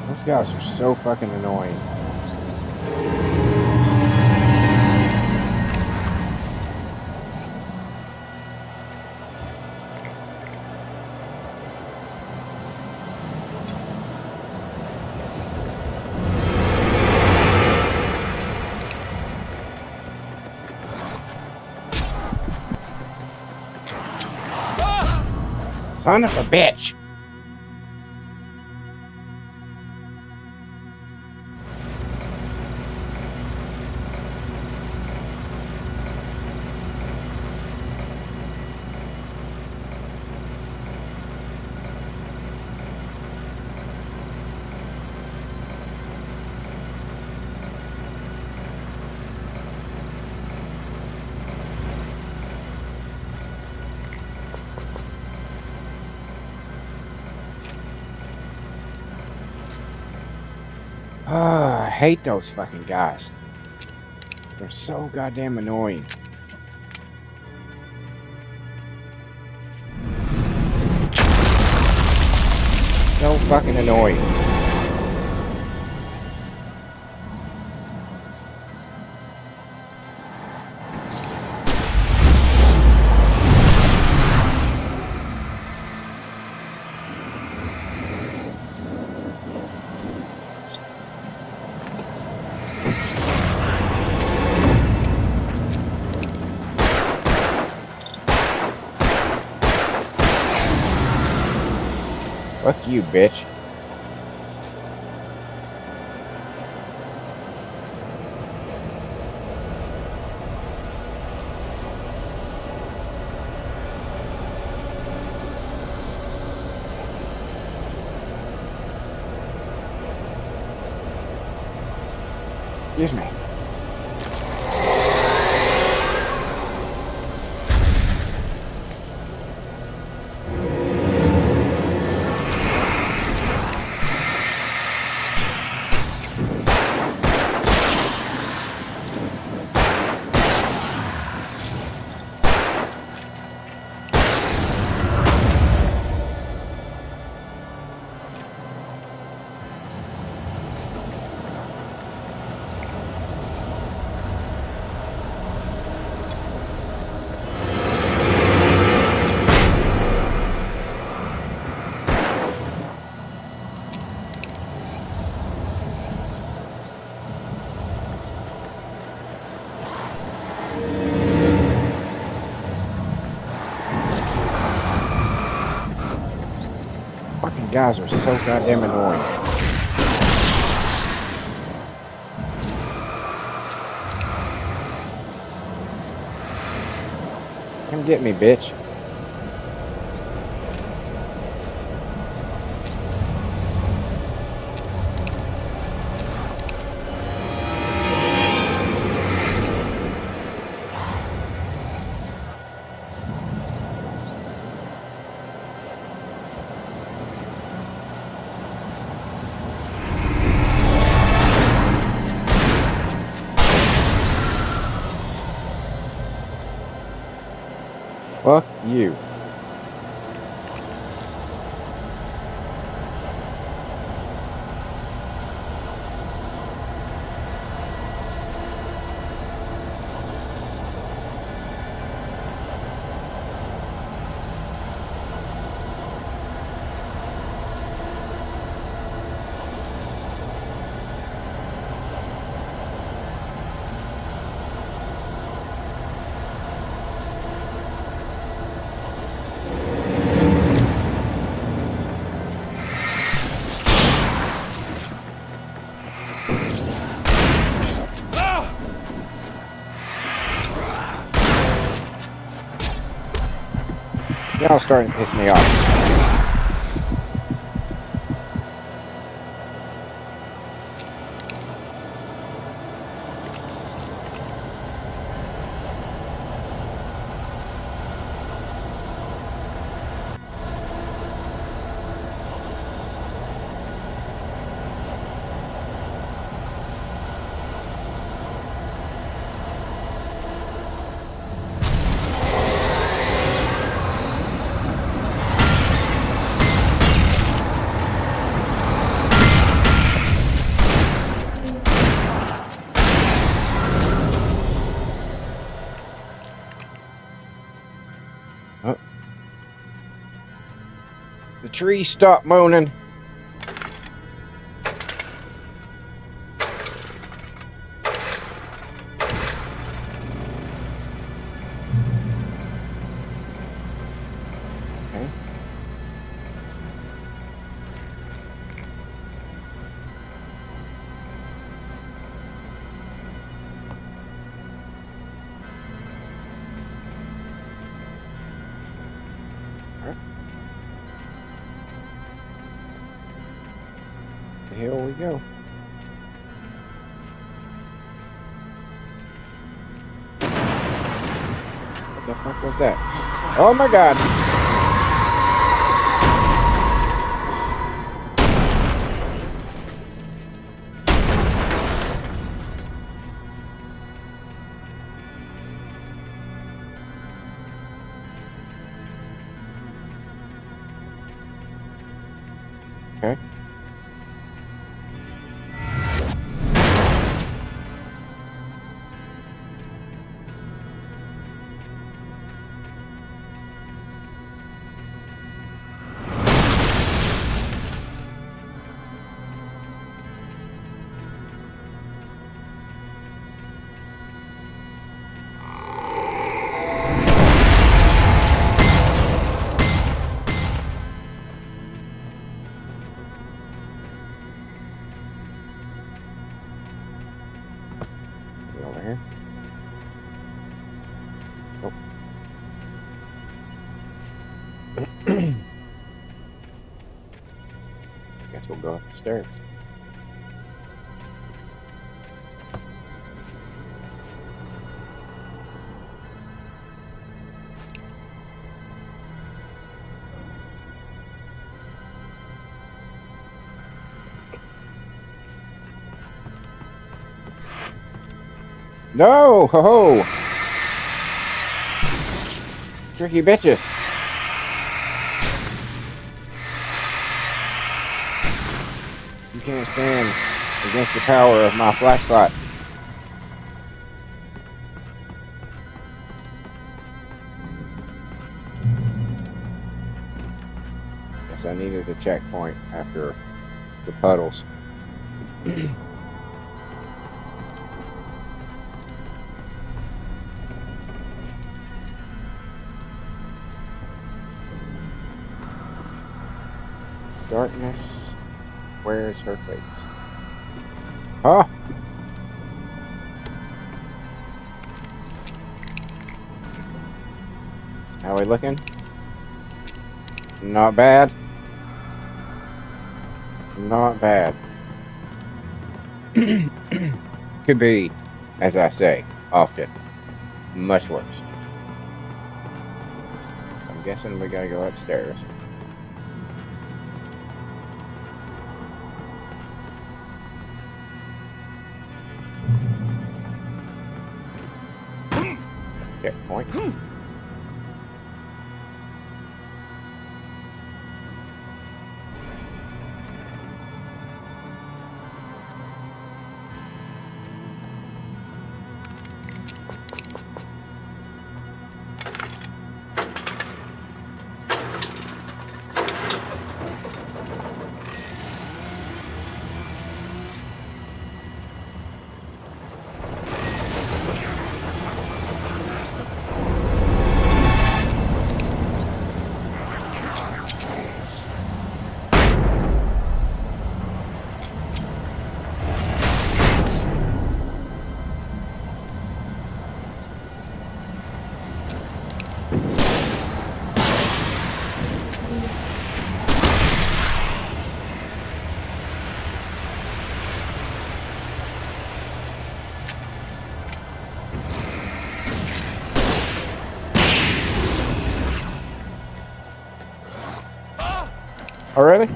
Those guys are so fucking annoying. Son of a bitch! I hate those fucking guys. They're so goddamn annoying. So fucking annoying. Fuck you, bitch. Excuse me. Fucking guys are so goddamn annoying. Come get me, bitch. Fuck you. Y'all starting to piss me off. The tree stopped moaning. Okay. Here we go. What the fuck was that? Oh my god! Okay. Over here. Oh. Guess we'll go up the stairs. No! Ho ho! Tricky bitches! You can't stand against the power of my flashlight. Guess I needed a checkpoint after the puddles. Darkness wears her face. Huh? How we looking? Not bad. Not bad. Could be, as I say, often, much worse. So I'm guessing we gotta go upstairs. Checkpoint. Oh, really?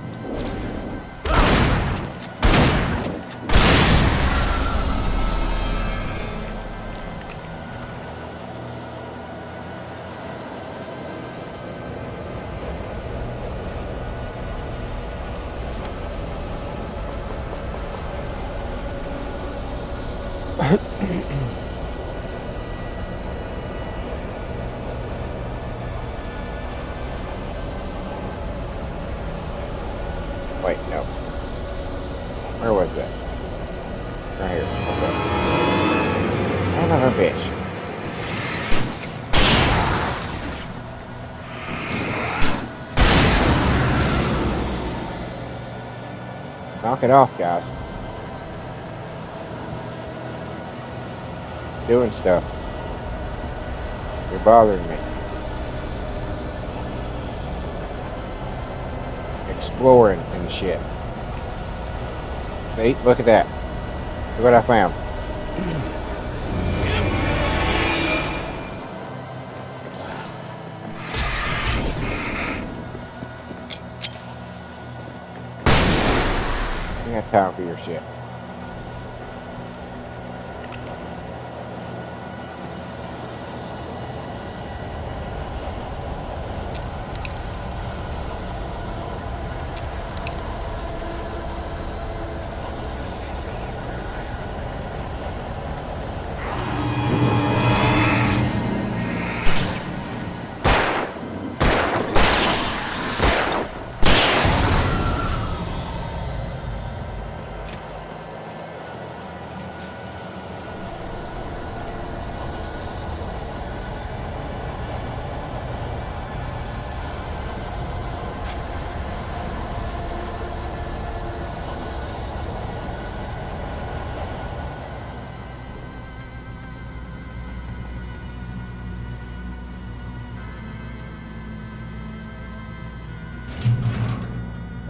Wait, no. Where was that? Right here. Okay. Son of a bitch. Knock it off, guys. Doing stuff. You're bothering me. Exploring and shit. See? Look at that. Look what I found. I got time for your shit.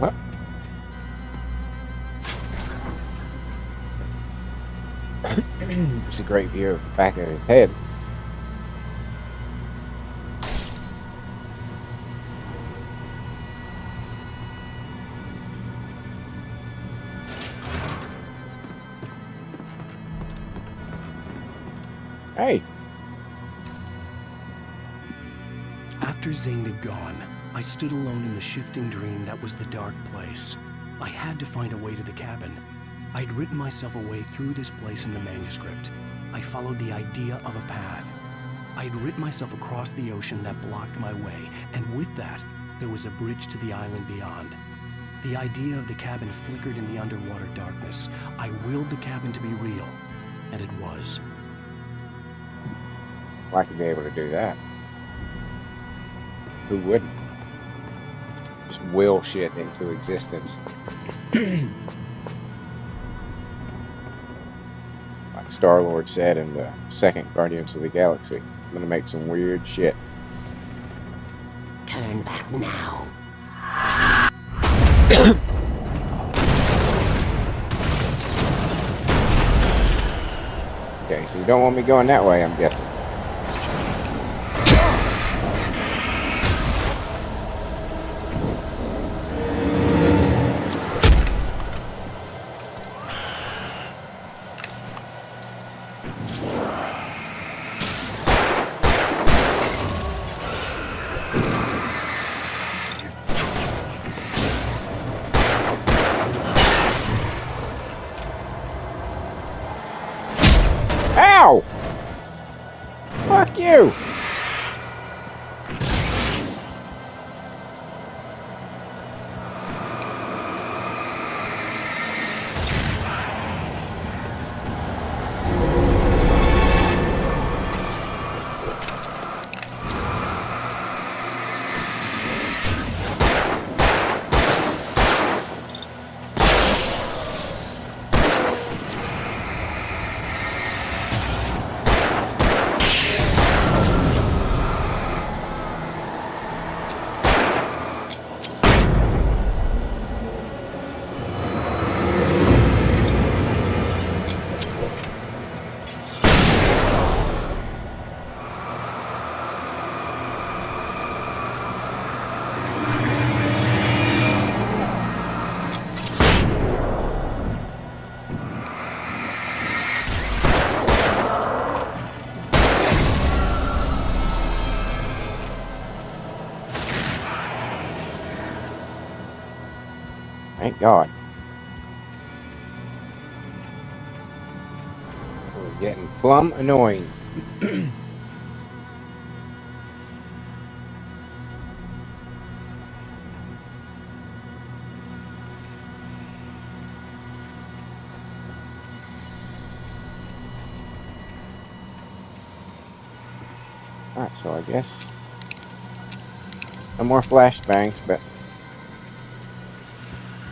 Well, it's a great view of the back of his head. Hey. After Zane had gone, I stood alone in the shifting dream that was the dark place. I had to find a way to the cabin. I'd written myself a way through this place in the manuscript. I followed the idea of a path. I'd written myself across the ocean that blocked my way, and with that, there was a bridge to the island beyond. The idea of the cabin flickered in the underwater darkness. I willed the cabin to be real, and it was. Well, I could be able to do that. Who wouldn't? Just will shit into existence. Like Star-Lord said in the second Guardians of the Galaxy, I'm gonna make some weird shit. turn back now. Okay, so you don't want me going that way, I'm guessing. Ow! Fuck you! Thank God. It was getting plumb annoying. Alright, so I guess no more flashbangs, but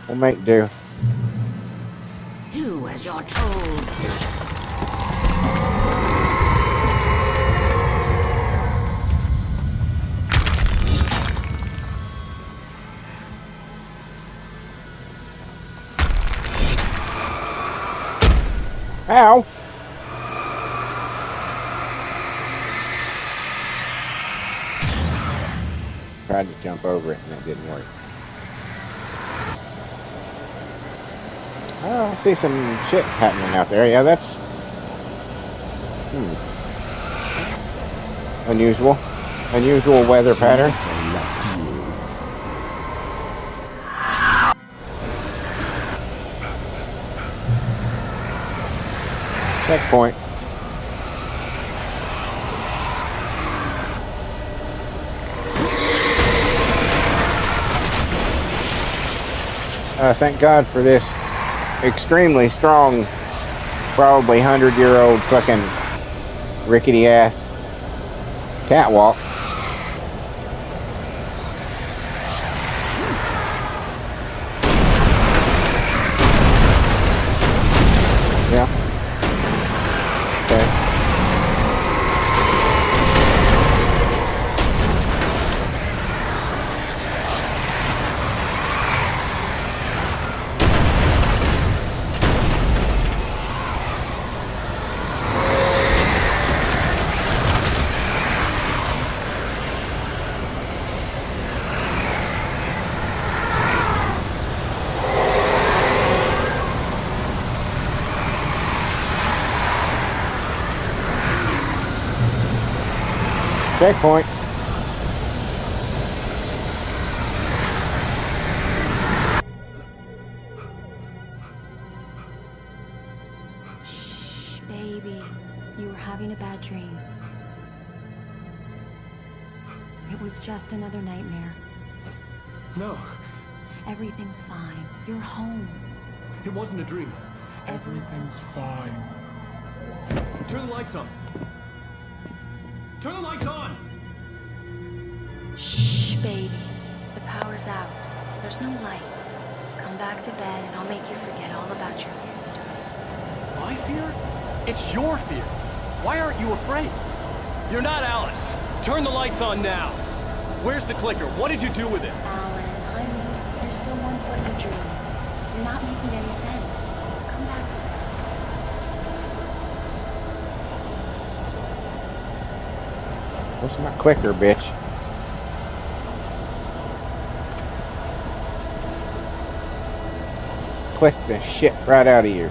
we'll make do. Do as you're told. Ow! Tried to jump over it and it didn't work. Oh, I see some shit happening out there. Yeah, that's... That's unusual. Unusual weather pattern. Checkpoint. Thank God for this extremely strong, probably 100-year-old fucking rickety ass catwalk. Yeah. Okay. Checkpoint. Shh, baby. You were having a bad dream. It was just another nightmare. No, Everything's fine. You're home. it wasn't a dream. Everything's fine. Turn the lights on. Turn the lights on! Shh, baby. The power's out. There's no light. Come back to bed and I'll make you forget all about your fear. My fear? It's your fear. Why aren't you afraid? You're not Alice. Turn the lights on now. Where's the clicker? What did you do with it? Alan, honey, you're still 1 foot in a dream. You're not making any sense. Come back to bed. Where's my clicker, bitch? Click the shit right out of you.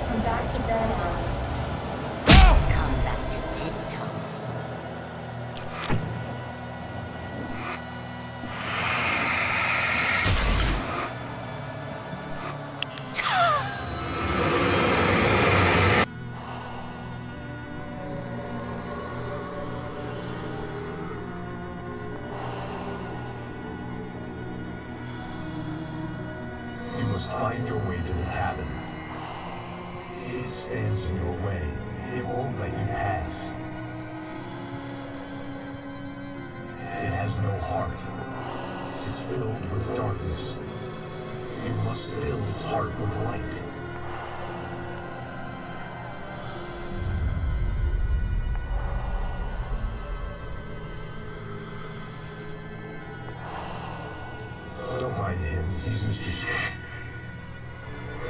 Come back to bed, Alan. Come back to bed, Tom. You must find your way to the cabin. It stands in your way. It won't let you pass. It has no heart. It's filled with darkness. You must fill its heart with light. Don't mind him. He's Mr. Scott.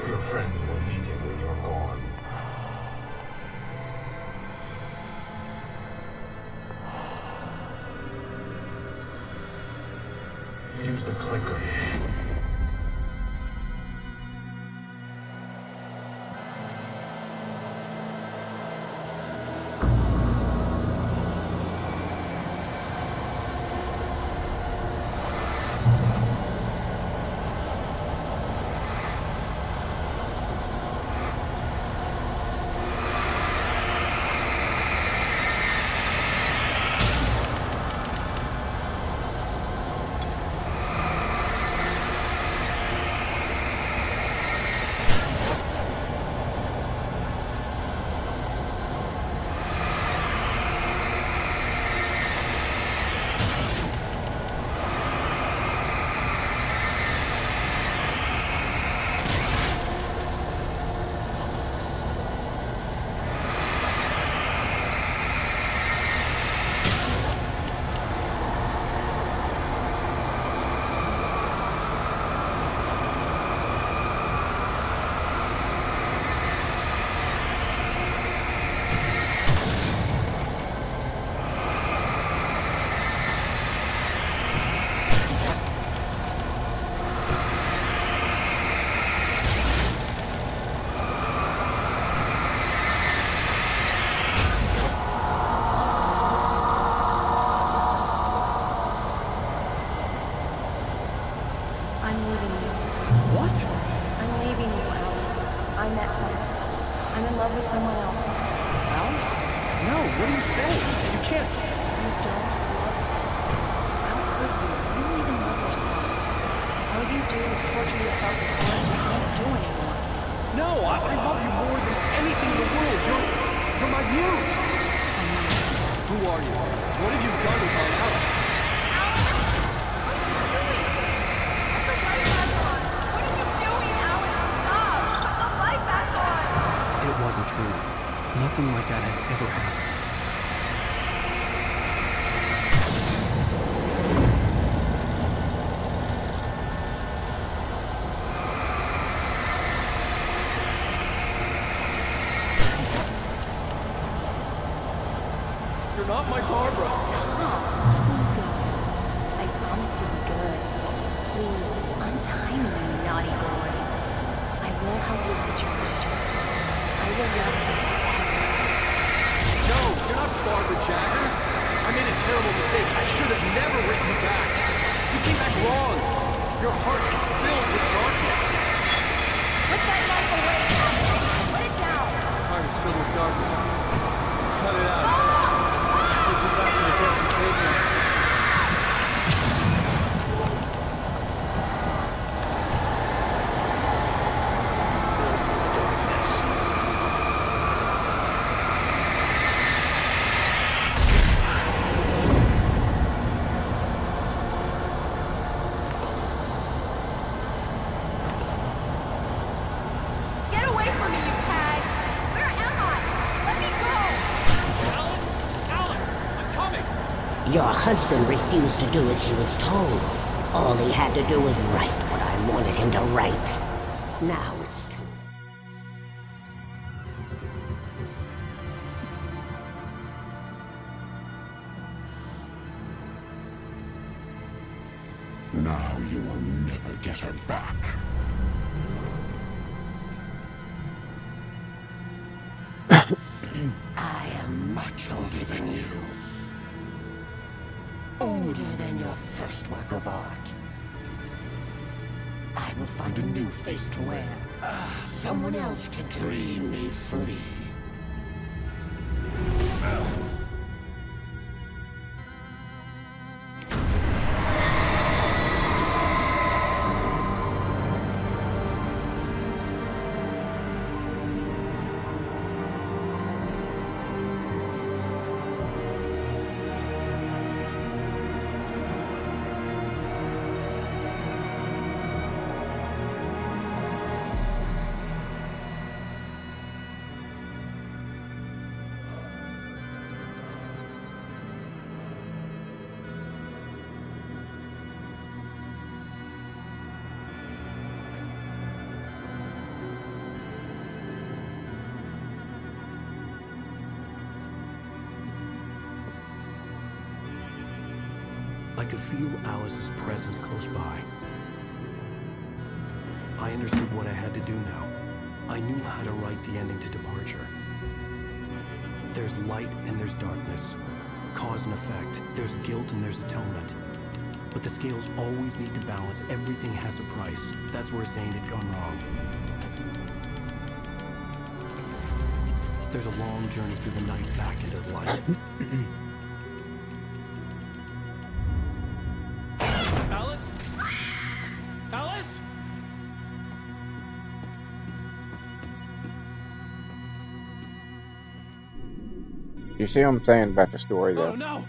Your friends will meet him when you're gone. Use the clicker. I'm leaving you. What? I'm leaving you, Alan. I met someone. I'm in love with someone else. Alice? No, what are you saying? You can't. You don't love me. How could you? You don't even love yourself. All you do is torture yourself with what you can't do anymore. No, I love you more than anything in the world. You're my muse. Who are you? What have you done with my Alice? It wasn't true. Nothing like that had ever happened. You're not my Barbara. Tom, let me go. I promise to be good. Please, untie me, you naughty boy. I will help you reach your masterpiece. I will love you forever. No, you're not Barbara Jagger. I made a terrible mistake. I should have never written you back. You came back wrong. Your heart is filled with darkness. Put that knife away. Put it down. Your heart is filled with darkness. Cut it out. Take you back to the desert cave. Your husband refused to do as he was told. All he had to do was write what I wanted him to write. Now it's true. Now you will never get her back. I am much older than you. Older than your first work of art. I will find a new face to wear. Someone else to dream me free. I could feel Alice's presence close by. I understood what I had to do now. I knew how to write the ending to Departure. There's light and there's darkness. Cause and effect. There's guilt and there's atonement. But the scales always need to balance. Everything has a price. That's where Zane had gone wrong. There's a long journey through the night back into the light. Alice? Alice? You see what I'm saying about the story, though? Oh no!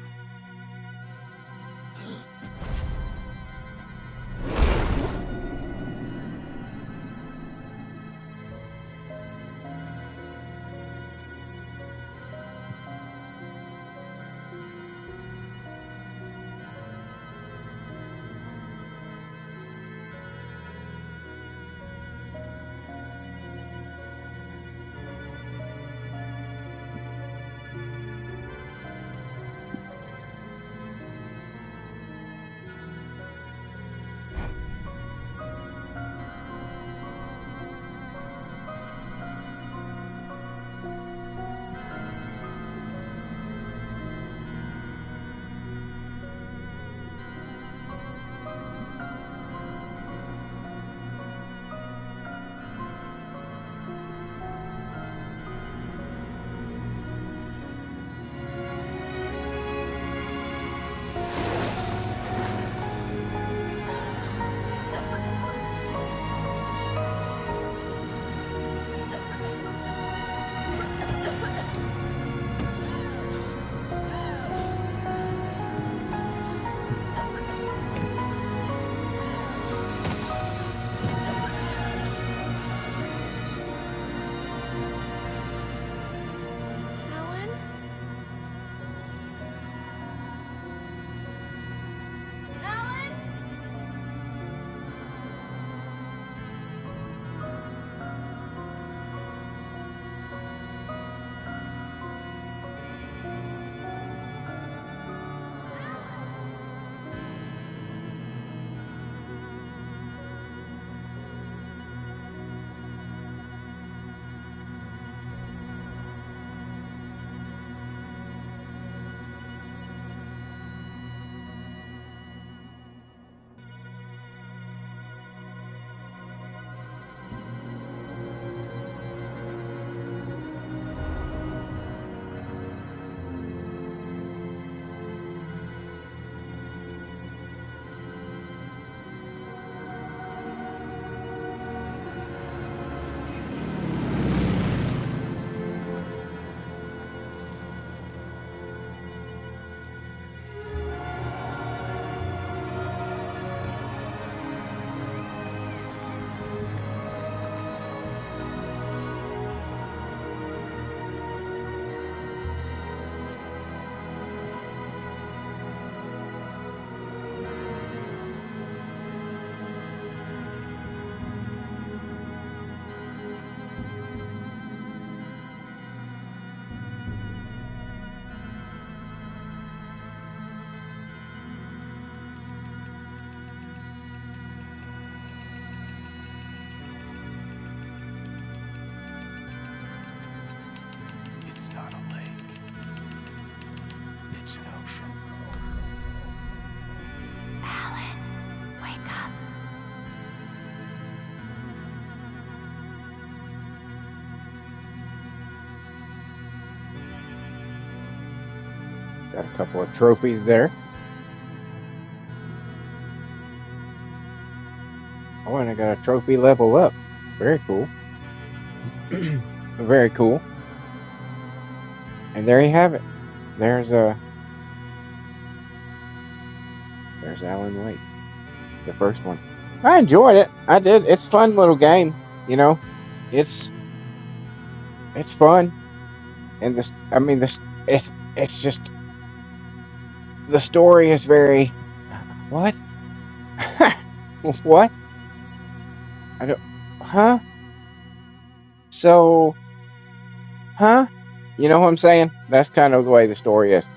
Got a couple of trophies there. Oh, and I got a trophy level up. Very cool. Very cool. And there you have it. There's Alan Wake, the first one. I enjoyed it. I did. It's a fun little game. You know, it's fun. And it's just, the story is very, what? What? I don't, huh? So, huh? You know what I'm saying? That's kind of the way the story is.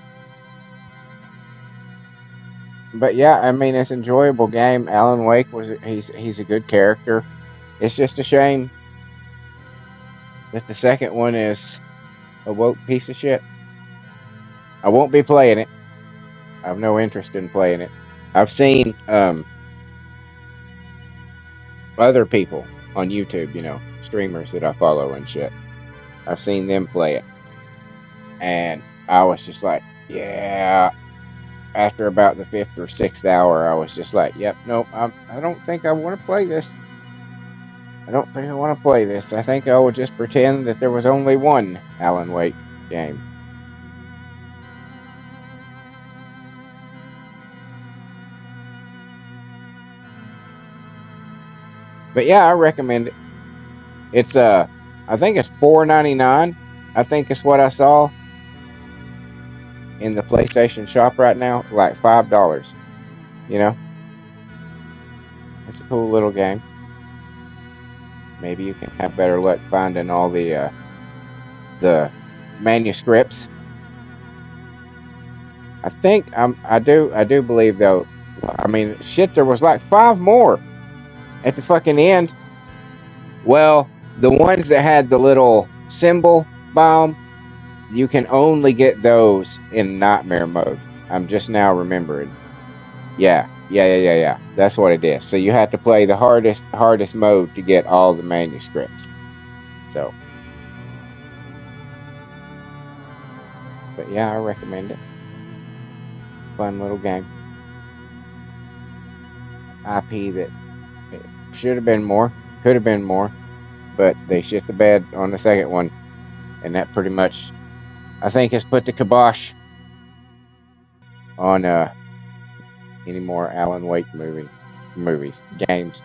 But yeah, I mean, it's an enjoyable game. Alan Wake he's a good character. It's just a shame that the second one is a woke piece of shit. I won't be playing it. I have no interest in playing it. I've seen other people on YouTube, streamers that I follow and shit. I've seen them play it. And I was just like, yeah. After about the 5th or 6th hour, I was just like, yep, nope, I don't think I want to play this. I don't think I want to play this. I think I will just pretend that there was only one Alan Wake game. But yeah, I recommend it. It's I think it's $4.99. I think it's what I saw in the PlayStation shop right now, like $5. It's a cool little game. Maybe you can have better luck finding all the manuscripts. I think I do believe though. I mean, shit, there was like 5 more at the fucking end. Well, the ones that had the little symbol bomb, you can only get those in nightmare mode. I'm just now remembering. Yeah. That's what it is. So you have to play the hardest mode to get all the manuscripts. So, but yeah, I recommend it. Fun little game. IP that should have been more, could have been more, but they shit the bed on the second one, and that pretty much, I think, has put the kibosh on any more Alan Wake games.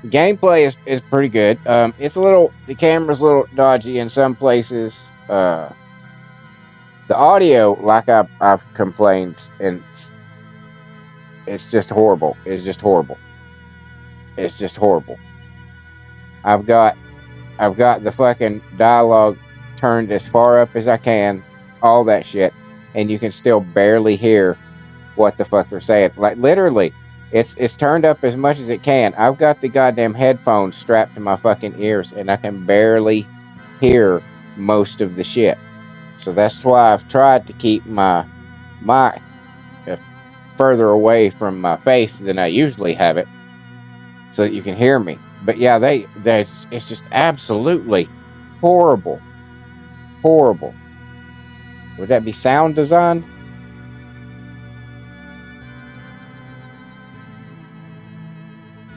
Gameplay is pretty good. The camera's a little dodgy in some places. The audio, like I've complained, and it's just horrible. It's just horrible. I've got the fucking dialogue turned as far up as I can, all that shit, and you can still barely hear what the fuck they're saying. Like, literally, it's turned up as much as it can. I've got the goddamn headphones strapped to my fucking ears, and I can barely hear most of the shit. So that's why I've tried to keep my mic further away from my face than I usually have it, so that you can hear me. But yeah, it's just absolutely horrible. Horrible. Would that be sound design?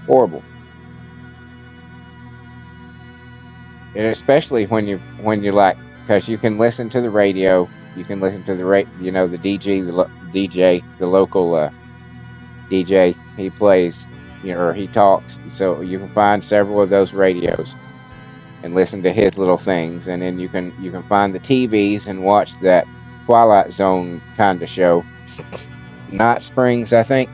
Horrible. And especially when you like, because you can listen to the radio, you can listen to the the DJ, the local DJ. He plays, or he talks, so you can find several of those radios and listen to his little things, and then you can find the TVs and watch that Twilight Zone kind of show. Night Springs, I think.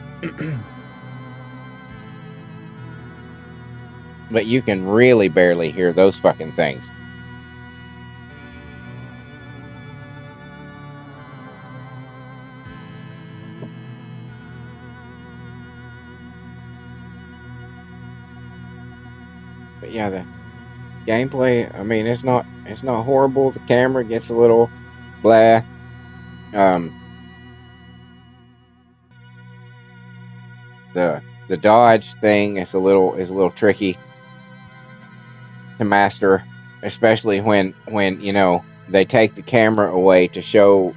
But you can really barely hear those fucking things. But yeah, the gameplay, I mean, it's not horrible. The camera gets a little blah. The dodge thing is a little tricky to master. especially when you know they take the camera away to show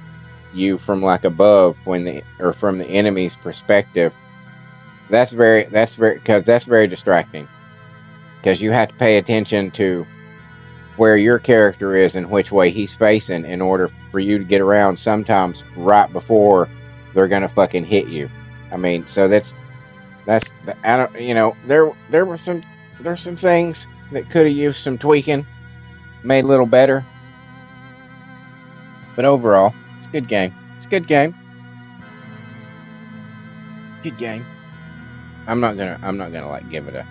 you from like above or from the enemy's perspective. That's very because that's very distracting, because you have to pay attention to where your character is and which way he's facing in order for you to get around, sometimes right before they're gonna fucking hit you. I mean, so I don't, you know, there's some things that could have used some tweaking, made a little better, but overall, it's a good game. It's a good game. Good game. I'm not gonna like give it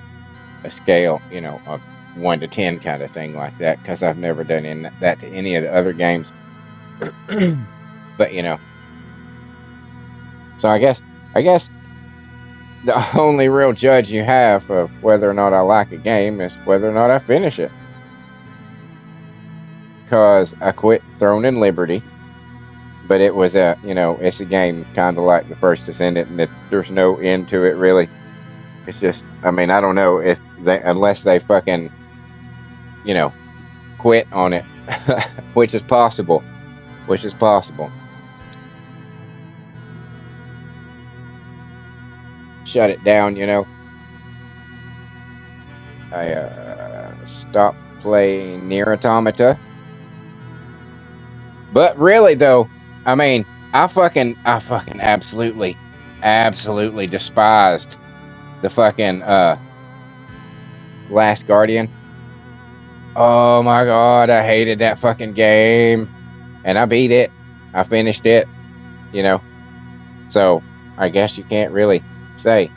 a scale, you know, of 1 to 10 kind of thing like that, because I've never done that to any of the other games. But you know, so I guess the only real judge you have of whether or not I like a game is whether or not I finish it. Because I quit Throne and Liberty, but it was it's a game kind of like the First Descendant, and that there's no end to it really. It's just, I mean, I don't know if unless they fucking, you know, quit on it, which is possible. Shut it down, you know. I stopped playing Nier Automata. But really though, I mean, I fucking absolutely despised the fucking Last Guardian. Oh my god, I hated that fucking game. And I beat it. I finished it, you know. So, I guess you can't really say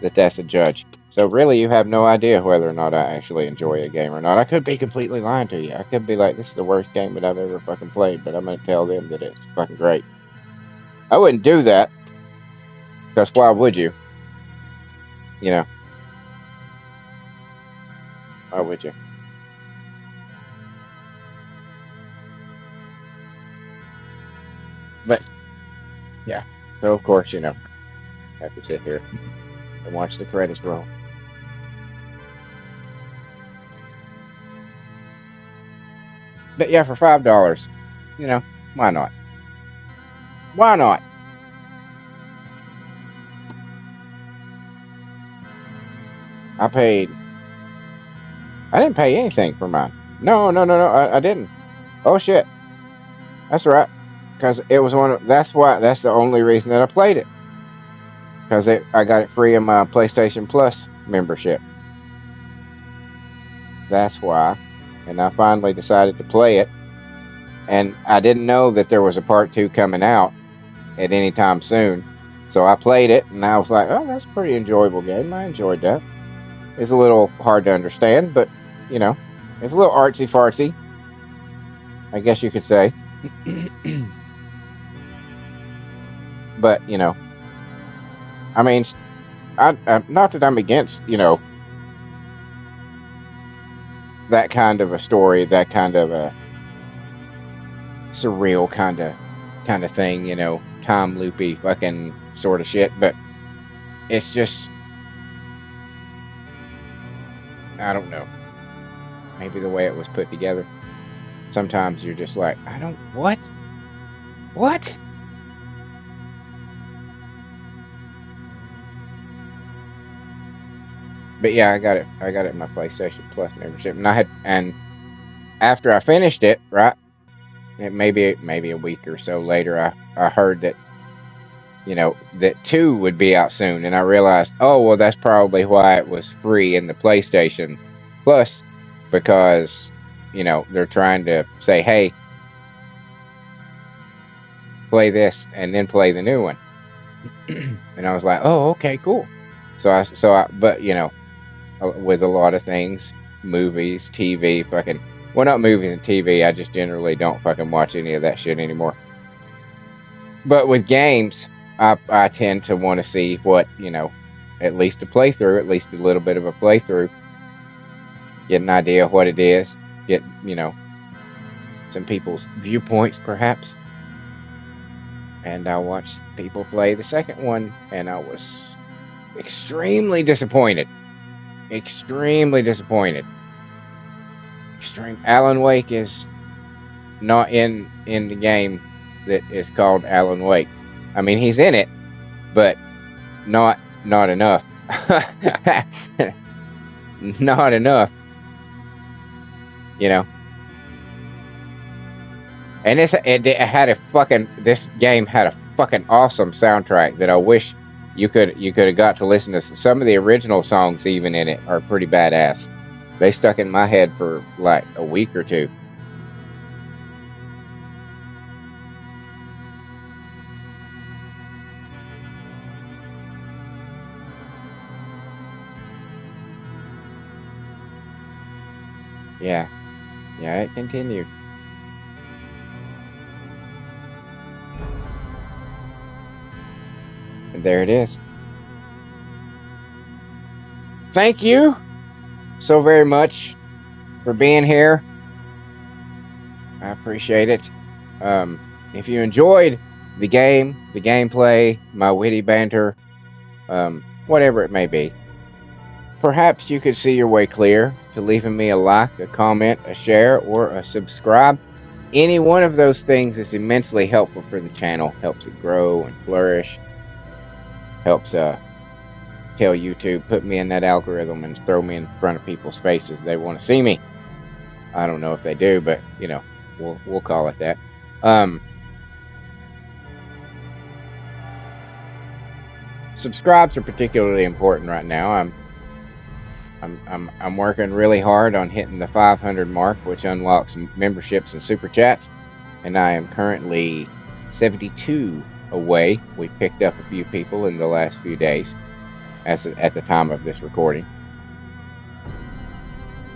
that that's a judge. So really, you have no idea whether or not I actually enjoy a game or not. I could be completely lying to you. I could be like, this is the worst game that I've ever fucking played, but I'm going to tell them that it's fucking great. I wouldn't do that, because why would you? You know. Why would you? But, yeah. So, of course, you know, I have to sit here and watch the credits roll. But yeah, for $5, you know, why not? Why not? I didn't pay anything for mine. No, I didn't. Oh shit. That's right. Because it was that's the only reason that I played it. Because I got it free in my PlayStation Plus membership. That's why. And I finally decided to play it. And I didn't know that there was a part 2 coming out at any time soon. So I played it, and I was like, oh, that's a pretty enjoyable game. I enjoyed that. It's a little hard to understand, but, you know, it's a little artsy-fartsy, I guess you could say. But, you know, I mean, not that I'm against, you know, that kind of a story, that kind of a surreal kind of thing, you know, time loopy fucking sort of shit, but it's just, I don't know, maybe the way it was put together, sometimes you're just like, what? But yeah, I got it in my PlayStation Plus membership, and after I finished it, right, maybe a week or so later, I heard that, you know, that 2 would be out soon, and I realized, oh well, that's probably why it was free in the PlayStation Plus, because, you know, they're trying to say, hey, play this and then play the new one. And I was like, oh, okay, cool. But you know, with a lot of things, movies, TV, fucking, well, not movies and TV, I just generally don't fucking watch any of that shit anymore. But with games, I tend to want to see what, you know, at least a playthrough, at least a little bit of a playthrough, get an idea of what it is, get, you know, some people's viewpoints perhaps. And I watched people play the second one, and I was extremely disappointed. Extreme. Alan Wake is not in the game that is called Alan Wake. I mean, he's in it, but not enough. Not enough. You know. And this game had a fucking awesome soundtrack that I wish you could have got to listen to. Some of the original songs even in it are pretty badass. They stuck in my head for like a week or two. Yeah, it continued. And there it is. Thank you so very much for being here. I appreciate it. If you enjoyed the game, the gameplay, my witty banter, whatever it may be, perhaps you could see your way clear to leaving me a like, a comment, a share, or a subscribe. Any one of those things is immensely helpful for the channel. Helps it grow and flourish. Helps tell YouTube, put me in that algorithm and throw me in front of people's faces. They want to see me. I don't know if they do, but you know, we'll call it that. Subscribes are particularly important right now. I'm working really hard on hitting the 500 mark, which unlocks memberships and super chats, and I am currently 72 away. We picked up a few people in the last few days, at the time of this recording.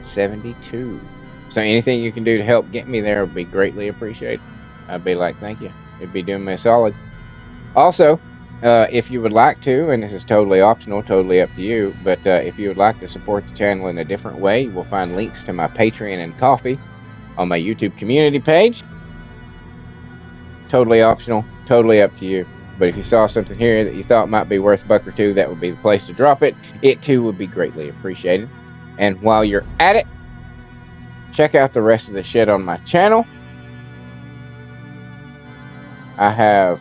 72. So anything you can do to help get me there would be greatly appreciated. I'd be like, thank you. It'd be doing me a solid. Also, if you would like to, and this is totally optional, totally up to you, but if you would like to support the channel in a different way, you will find links to my Patreon and Ko-fi on my YouTube community page. Totally optional, totally up to you. But if you saw something here that you thought might be worth a buck or two, that would be the place to drop it. It too would be greatly appreciated. And while you're at it, check out the rest of the shit on my channel. I have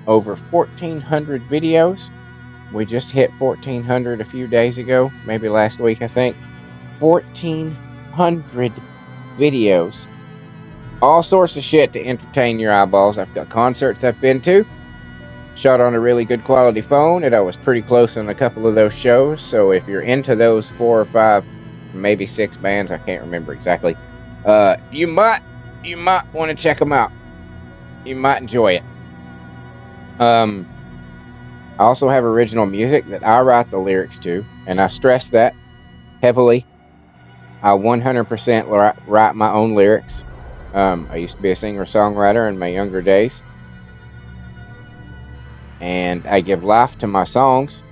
over 1,400 videos. We just hit 1,400 a few days ago, maybe last week, I think. 1,400 videos. All sorts of shit to entertain your eyeballs. I've got concerts I've been to. Shot on a really good quality phone, and I was pretty close on a couple of those shows. So if you're into those 4 or 5, maybe 6 bands, I can't remember exactly, you might want to check them out. You might enjoy it. I also have original music that I write the lyrics to, and I stress that heavily. I 100% write my own lyrics. I used to be a singer-songwriter in my younger days, and I give life to my songs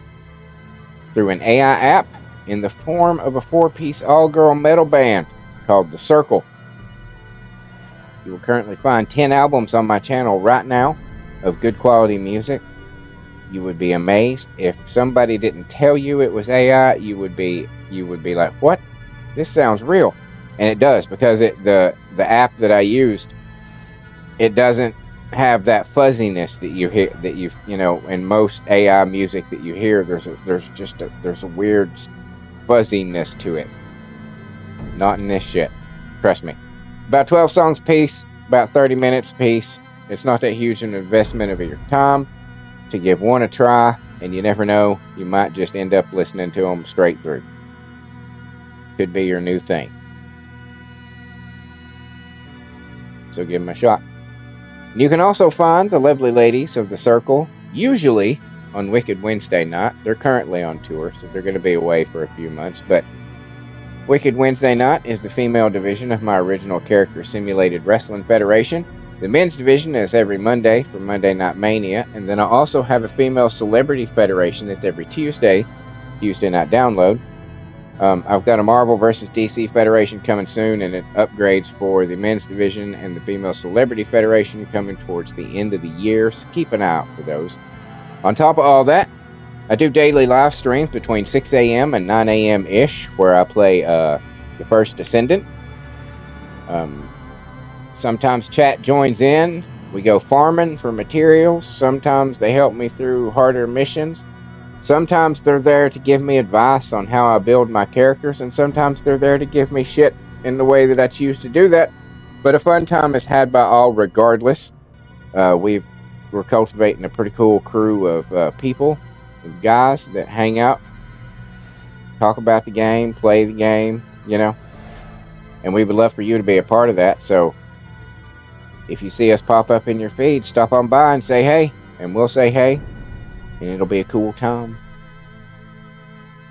through an AI app in the form of a 4-piece all-girl metal band called The Circle. You will currently find 10 albums on my channel right now of good quality music. You would be amazed. If somebody didn't tell you it was AI, you would be like, what? This sounds real. And it does, because the app that I used, it doesn't have that fuzziness that you hear, that you know, in most AI music that you hear, there's a weird fuzziness to it. Not in this shit. Trust me. About 12 songs a piece, about 30 minutes a piece. It's not that huge an investment of your time to give one a try, and you never know, you might just end up listening to them straight through. Could be your new thing. So give them a shot. You can also find the lovely ladies of The Circle, usually on Wicked Wednesday night. They're currently on tour, so they're going to be away for a few months, but Wicked Wednesday night is the female division of my original character Simulated Wrestling Federation. The men's division is every Monday for Monday Night Mania, and then I also have a female celebrity federation that's every Tuesday Night Download. I've got a Marvel vs. DC Federation coming soon, and it upgrades for the men's division and the female celebrity federation coming towards the end of the year, so keep an eye out for those. On top of all that, I do daily live streams between 6 a.m. and 9 a.m. ish, where I play the First Descendant. Sometimes chat joins in. We go farming for materials. Sometimes they help me through harder missions. Sometimes they're there to give me advice on how I build my characters, and sometimes they're there to give me shit in the way that I choose to do that. But a fun time is had by all regardless. We're cultivating a pretty cool crew of people, of guys that hang out, talk about the game, play the game, and we would love for you to be a part of that. So if you see us pop up in your feed, stop on by and say hey, and we'll say hey, and it'll be a cool time.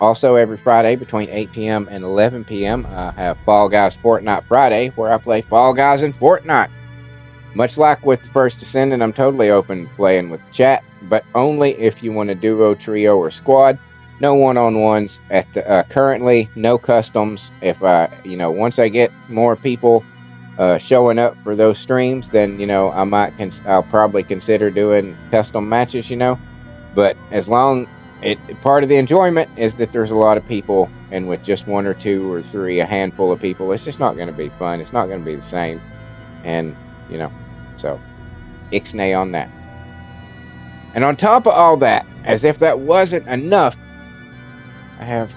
Also, every Friday between 8 p.m. and 11 p.m., I have Fall Guys Fortnite Friday, where I play Fall Guys in Fortnite. Much like with the First Descendant, I'm totally open to playing with chat, but only if you want a duo, trio, or squad. No one-on-ones at the, currently. No customs. If once I get more people showing up for those streams, then I'll probably consider doing custom matches. But as long part of the enjoyment is that there's a lot of people, and with just one or two or three, a handful of people, it's just not going to be fun. It's not going to be the same, and so ixnay on that. And on top of all that, as if that wasn't enough, I have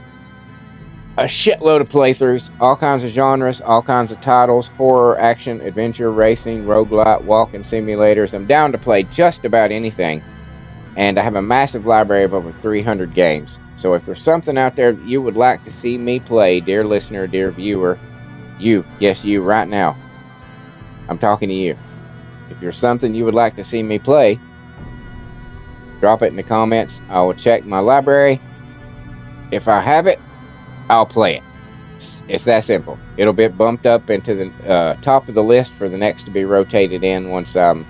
a shitload of playthroughs, all kinds of genres, all kinds of titles: horror, action, adventure, racing, roguelite, walking simulators. I'm down to play just about anything. And I have a massive library of over 300 games. So if there's something out there that you would like to see me play, dear listener, dear viewer, you right now, I'm talking to you. If there's something you would like to see me play, drop it in the comments. I will check my library. If I have it, I'll play it. It's that simple. It'll be bumped up into the top of the list for the next to be rotated in once I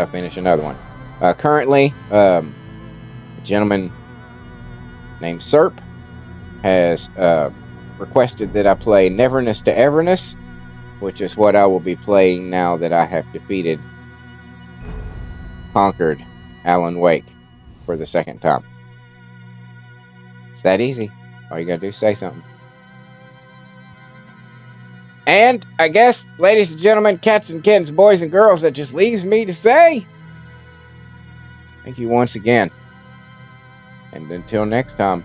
finish another one. Currently, a gentleman named Serp has requested that I play Neverness to Everness, which is what I will be playing now that I have conquered Alan Wake for the second time. It's that easy. All you gotta do is say something. And I guess, ladies and gentlemen, cats and kittens, boys and girls, that just leaves me to say thank you once again. And until next time,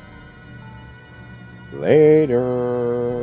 later.